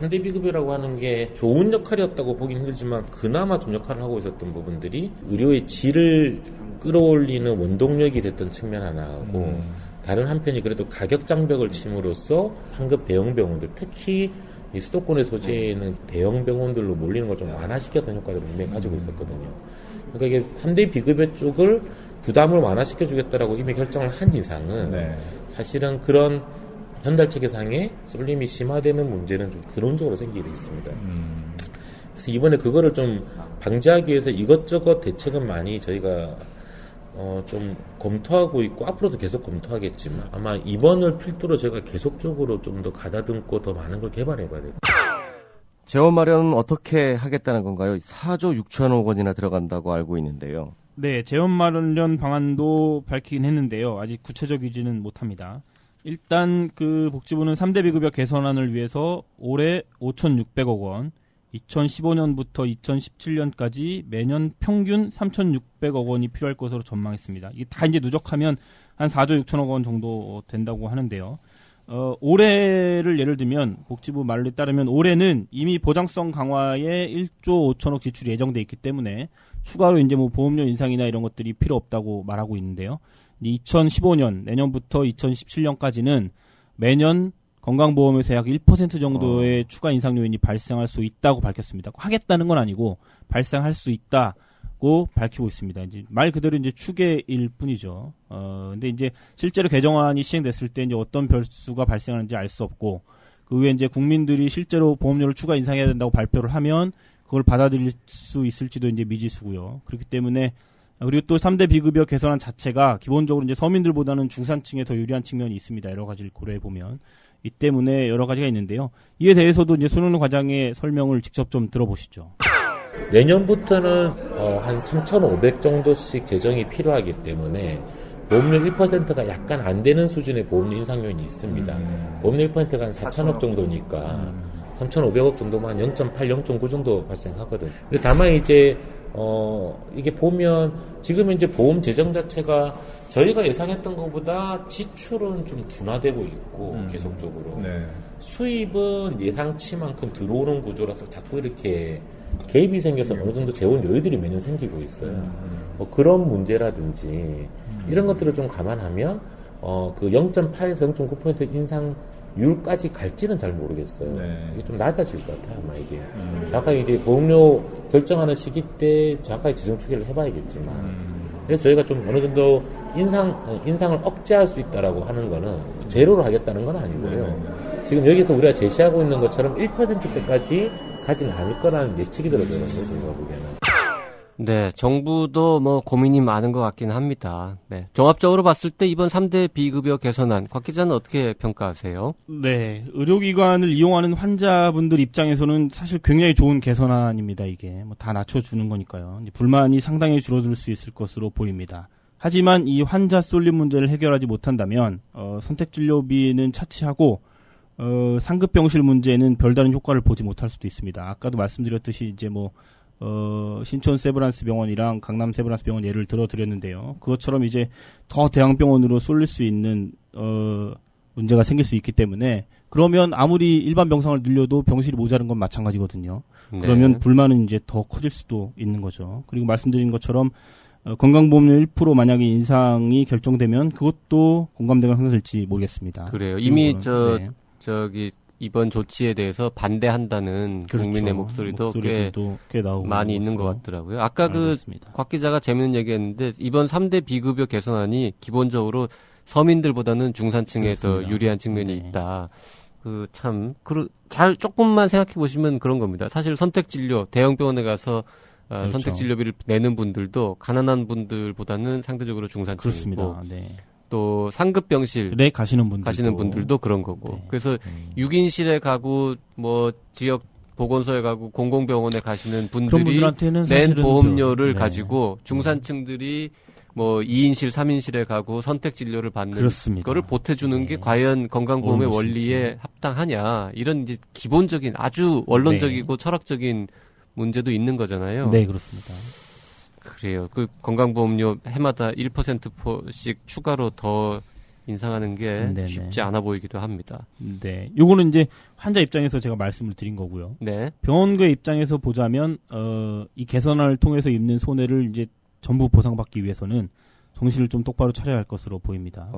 3대 비급여라고 하는 게 좋은 역할이었다고 보긴 힘들지만 그나마 좀 역할을 하고 있었던 부분들이 의료의 질을 끌어올리는 원동력이 됐던 측면 하나하고 다른 한편이 그래도 가격 장벽을 침으로써 상급 대형 병원들, 특히 이 수도권의 소재에 있는 대형 병원들로 몰리는 걸 좀 완화시켰던 효과를 분명히 가지고 있었거든요. 그러니까 이게 3대 비급여 쪽을 부담을 완화시켜주겠다라고 이미 결정을 한 이상은 사실은 그런 현달 체계상의 쏠림이 심화되는 문제는 좀 근원적으로 생기게 돼 있습니다. 그래서 이번에 그거를 좀 방지하기 위해서 이것저것 대책은 많이 저희가 좀 검토하고 있고 앞으로도 계속 검토하겠지만 아마 이번을 필두로 저희가 계속적으로 좀 더 가다듬고 더 많은 걸 개발해 봐야 될 거예요. 재원 마련은 어떻게 하겠다는 건가요? 4조 6천억 원이나 들어간다고 알고 있는데요. 네, 재원 마련 방안도 밝히긴 했는데요. 아직 구체적이지는 못합니다. 일단 그 복지부는 3대 비급여 개선안을 위해서 올해 5,600억 원, 2015년부터 2017년까지 매년 평균 3,600억 원이 필요할 것으로 전망했습니다. 이게 다 이제 누적하면 한 4조 6천억 원 정도 된다고 하는데요. 올해를 예를 들면 복지부 말에 따르면 올해는 이미 보장성 강화에 1조 5천억 지출이 예정돼 있기 때문에 추가로 이제 뭐 보험료 인상이나 이런 것들이 필요 없다고 말하고 있는데요. 2015년 내년부터 2017년까지는 매년 건강보험에서 약 1% 정도의 추가 인상 요인이 발생할 수 있다고 밝혔습니다. 하겠다는 건 아니고 발생할 수 있다고 밝히고 있습니다. 이제 말 그대로 이제 추계일 뿐이죠. 근데 이제 실제로 개정안이 시행됐을 때 이제 어떤 별수가 발생하는지 알 수 없고 그 후에 이제 국민들이 실제로 보험료를 추가 인상해야 된다고 발표를 하면 그걸 받아들일 수 있을지도 이제 미지수고요. 그렇기 때문에 그리고 또 3대 비급여 개선안 자체가 기본적으로 이제 서민들보다는 중산층에 더 유리한 측면이 있습니다. 여러 가지를 고려해 보면. 이 때문에 여러 가지가 있는데요. 이에 대해서도 이제 손흥민 과장의 설명을 직접 좀 들어보시죠. 내년부터는 한 3,500 정도씩 재정이 필요하기 때문에 보험료 1%가 약간 안 되는 수준의 보험료 인상 요인이 있습니다. 보험료 1%가 한 4,000억 정도니까 3,500억 정도만 0.8, 0.9 정도 발생하거든. 근데 다만 이제 이게 보면 지금 이제 보험 재정 자체가 저희가 예상했던 것보다 지출은 좀 둔화되고 있고 계속적으로 수입은 예상치만큼 들어오는 구조라서 자꾸 이렇게 갭이 생겨서 어느 정도 재원 여유들이 매년 생기고 있어요. 뭐 그런 문제라든지 이런 것들을 좀 감안하면 그 0.8에서 0.9% 인상률까지 갈지는 잘 모르겠어요. 이게 좀 낮아질 것 같아요, 아마 이게. 정확하게 이제 보험료 결정하는 시기 때 정확하게 재정 추계를 해봐야겠지만. 그래서 저희가 좀 어느 정도 인상을 억제할 수 있다라고 하는 거는 제로로 하겠다는 건 아니고요. 지금 여기서 우리가 제시하고 있는 것처럼 1%대까지 가진 않을 거라는 예측이 들어져요, 제가 보기에는. 네, 정부도 뭐 고민이 많은 것 같긴 합니다. 네, 종합적으로 봤을 때 이번 3대 비급여 개선안, 곽 기자는 어떻게 평가하세요? 네, 의료기관을 이용하는 환자분들 입장에서는 사실 굉장히 좋은 개선안입니다. 이게 뭐 다 낮춰주는 거니까요. 이제 불만이 상당히 줄어들 수 있을 것으로 보입니다. 하지만 이 환자 쏠림 문제를 해결하지 못한다면 선택진료비는 차치하고 상급병실 문제는 별다른 효과를 보지 못할 수도 있습니다. 아까도 말씀드렸듯이 이제 뭐 신촌 세브란스 병원이랑 강남 세브란스 병원 예를 들어드렸는데요. 그것처럼 이제 더 대형병원으로 쏠릴 수 있는 문제가 생길 수 있기 때문에 그러면 아무리 일반 병상을 늘려도 병실이 모자른 건 마찬가지거든요. 네. 그러면 불만은 이제 더 커질 수도 있는 거죠. 그리고 말씀드린 것처럼 건강보험료 1% 만약에 인상이 결정되면 그것도 공감대가 형성될지 모르겠습니다. 그래요. 이미 저기 이번 조치에 대해서 반대한다는 그렇죠. 국민의 목소리도 꽤 나오고 많이 있는 것 같더라고요. 아까 곽 기자가 재밌는 얘기했는데 이번 3대 비급여 개선안이 기본적으로 서민들보다는 중산층에 더 유리한 측면이 있다. 잘 조금만 생각해 보시면 그런 겁니다. 사실 선택진료 대형 병원에 가서 그렇죠. 선택진료비를 내는 분들도 가난한 분들보다는 상대적으로 중산층이고 또 상급 병실에 가시는 분들도 그런 거고. 그래서 6인실에 가고 뭐 지역 보건소에 가고 공공병원에 가시는 분들이 낸 보험료를 가지고 중산층들이 뭐 2인실, 3인실에 가고 선택 진료를 받는 거를 보태주는 게 과연 건강보험의 원리에 합당하냐. 이런 이제 기본적인 아주 원론적이고 철학적인 문제도 있는 거잖아요. 네, 그렇습니다. 그래요. 그 건강보험료 해마다 1%씩 추가로 더 인상하는 게 네네. 쉽지 않아 보이기도 합니다. 네, 요거는 이제 환자 입장에서 제가 말씀을 드린 거고요. 네. 병원의 입장에서 보자면 이 개선을 통해서 입는 손해를 이제 전부 보상받기 위해서는 정신을 좀 똑바로 차려야 할 것으로 보입니다.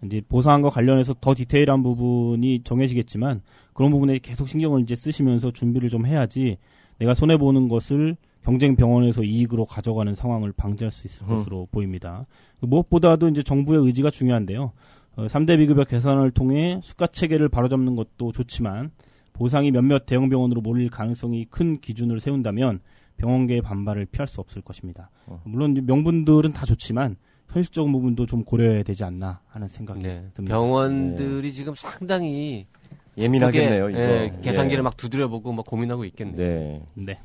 이제 보상과 관련해서 더 디테일한 부분이 정해지겠지만 그런 부분에 계속 신경을 이제 쓰시면서 준비를 좀 해야지 내가 손해 보는 것을 경쟁 병원에서 이익으로 가져가는 상황을 방지할 수 있을 것으로 보입니다. 무엇보다도 이제 정부의 의지가 중요한데요. 3대 비급여 개선을 통해 수가 체계를 바로잡는 것도 좋지만 보상이 몇몇 대형 병원으로 몰릴 가능성이 큰 기준을 세운다면 병원계의 반발을 피할 수 없을 것입니다. 물론 명분들은 다 좋지만 현실적인 부분도 좀 고려해야 되지 않나 하는 생각이 듭니다. 병원들이 지금 상당히 예민하겠네요. 이거. 계산기를 막 두드려보고 막 고민하고 있겠네요. 네.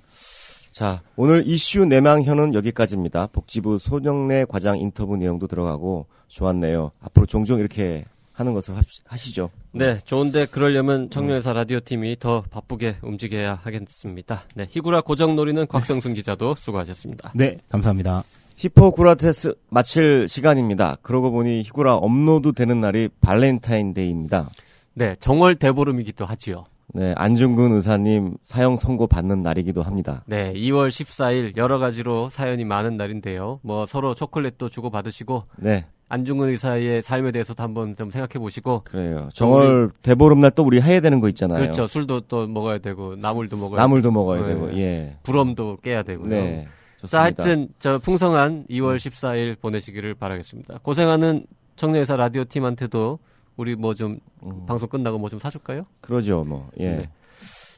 자, 오늘 이슈 내망현은 여기까지입니다. 복지부 손영래 과장 인터뷰 내용도 들어가고 좋았네요. 앞으로 종종 이렇게 하는 것을 하시죠. 네, 좋은데 그러려면 청년회사 라디오 팀이 더 바쁘게 움직여야 하겠습니다. 네, 히구라 고정놀이는 곽성순 기자도 수고하셨습니다. 네, 감사합니다. 히포크라테스 마칠 시간입니다. 그러고 보니 히구라 업로드 되는 날이 발렌타인데이입니다. 네, 정월 대보름이기도 하지요. 네, 안중근 의사님 사형 선고 받는 날이기도 합니다. 네, 2월 14일 여러 가지로 사연이 많은 날인데요. 뭐 서로 초콜릿도 주고 받으시고, 네, 안중근 의사의 삶에 대해서도 한번 좀 생각해 보시고. 그래요. 정월 대보름날 또 우리 해야 되는 거 있잖아요. 그렇죠. 술도 또 먹어야 되고 나물도 먹어야 되고, 예. 부럼도 깨야 되고요. 네. 좋습니다. 자, 하여튼 저 풍성한 2월 14일 보내시기를 바라겠습니다. 고생하는 청년회사 라디오 팀한테도 우리 뭐 좀 방송 끝나고 뭐 좀 사줄까요? 그러죠, 뭐. 예. 네.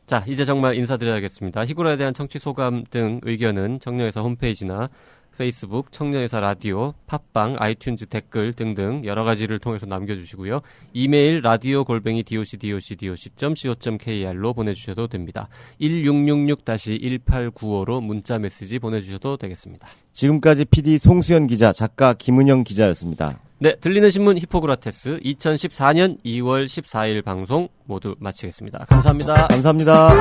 자, 이제 정말 인사드려야겠습니다. 히구라에 대한 청취 소감 등 의견은 청년회사 홈페이지나 페이스북, 청년회사 라디오, 팟빵, 아이튠즈 댓글 등등 여러 가지를 통해서 남겨주시고요. 이메일 radio@docdoc.co.kr로 보내주셔도 됩니다. 1666-1895로 문자 메시지 보내주셔도 되겠습니다. 지금까지 PD 송수연 기자, 작가 김은영 기자였습니다. 네, 들리는 신문 히포크라테스 2014년 2월 14일 방송 모두 마치겠습니다. 감사합니다. 감사합니다.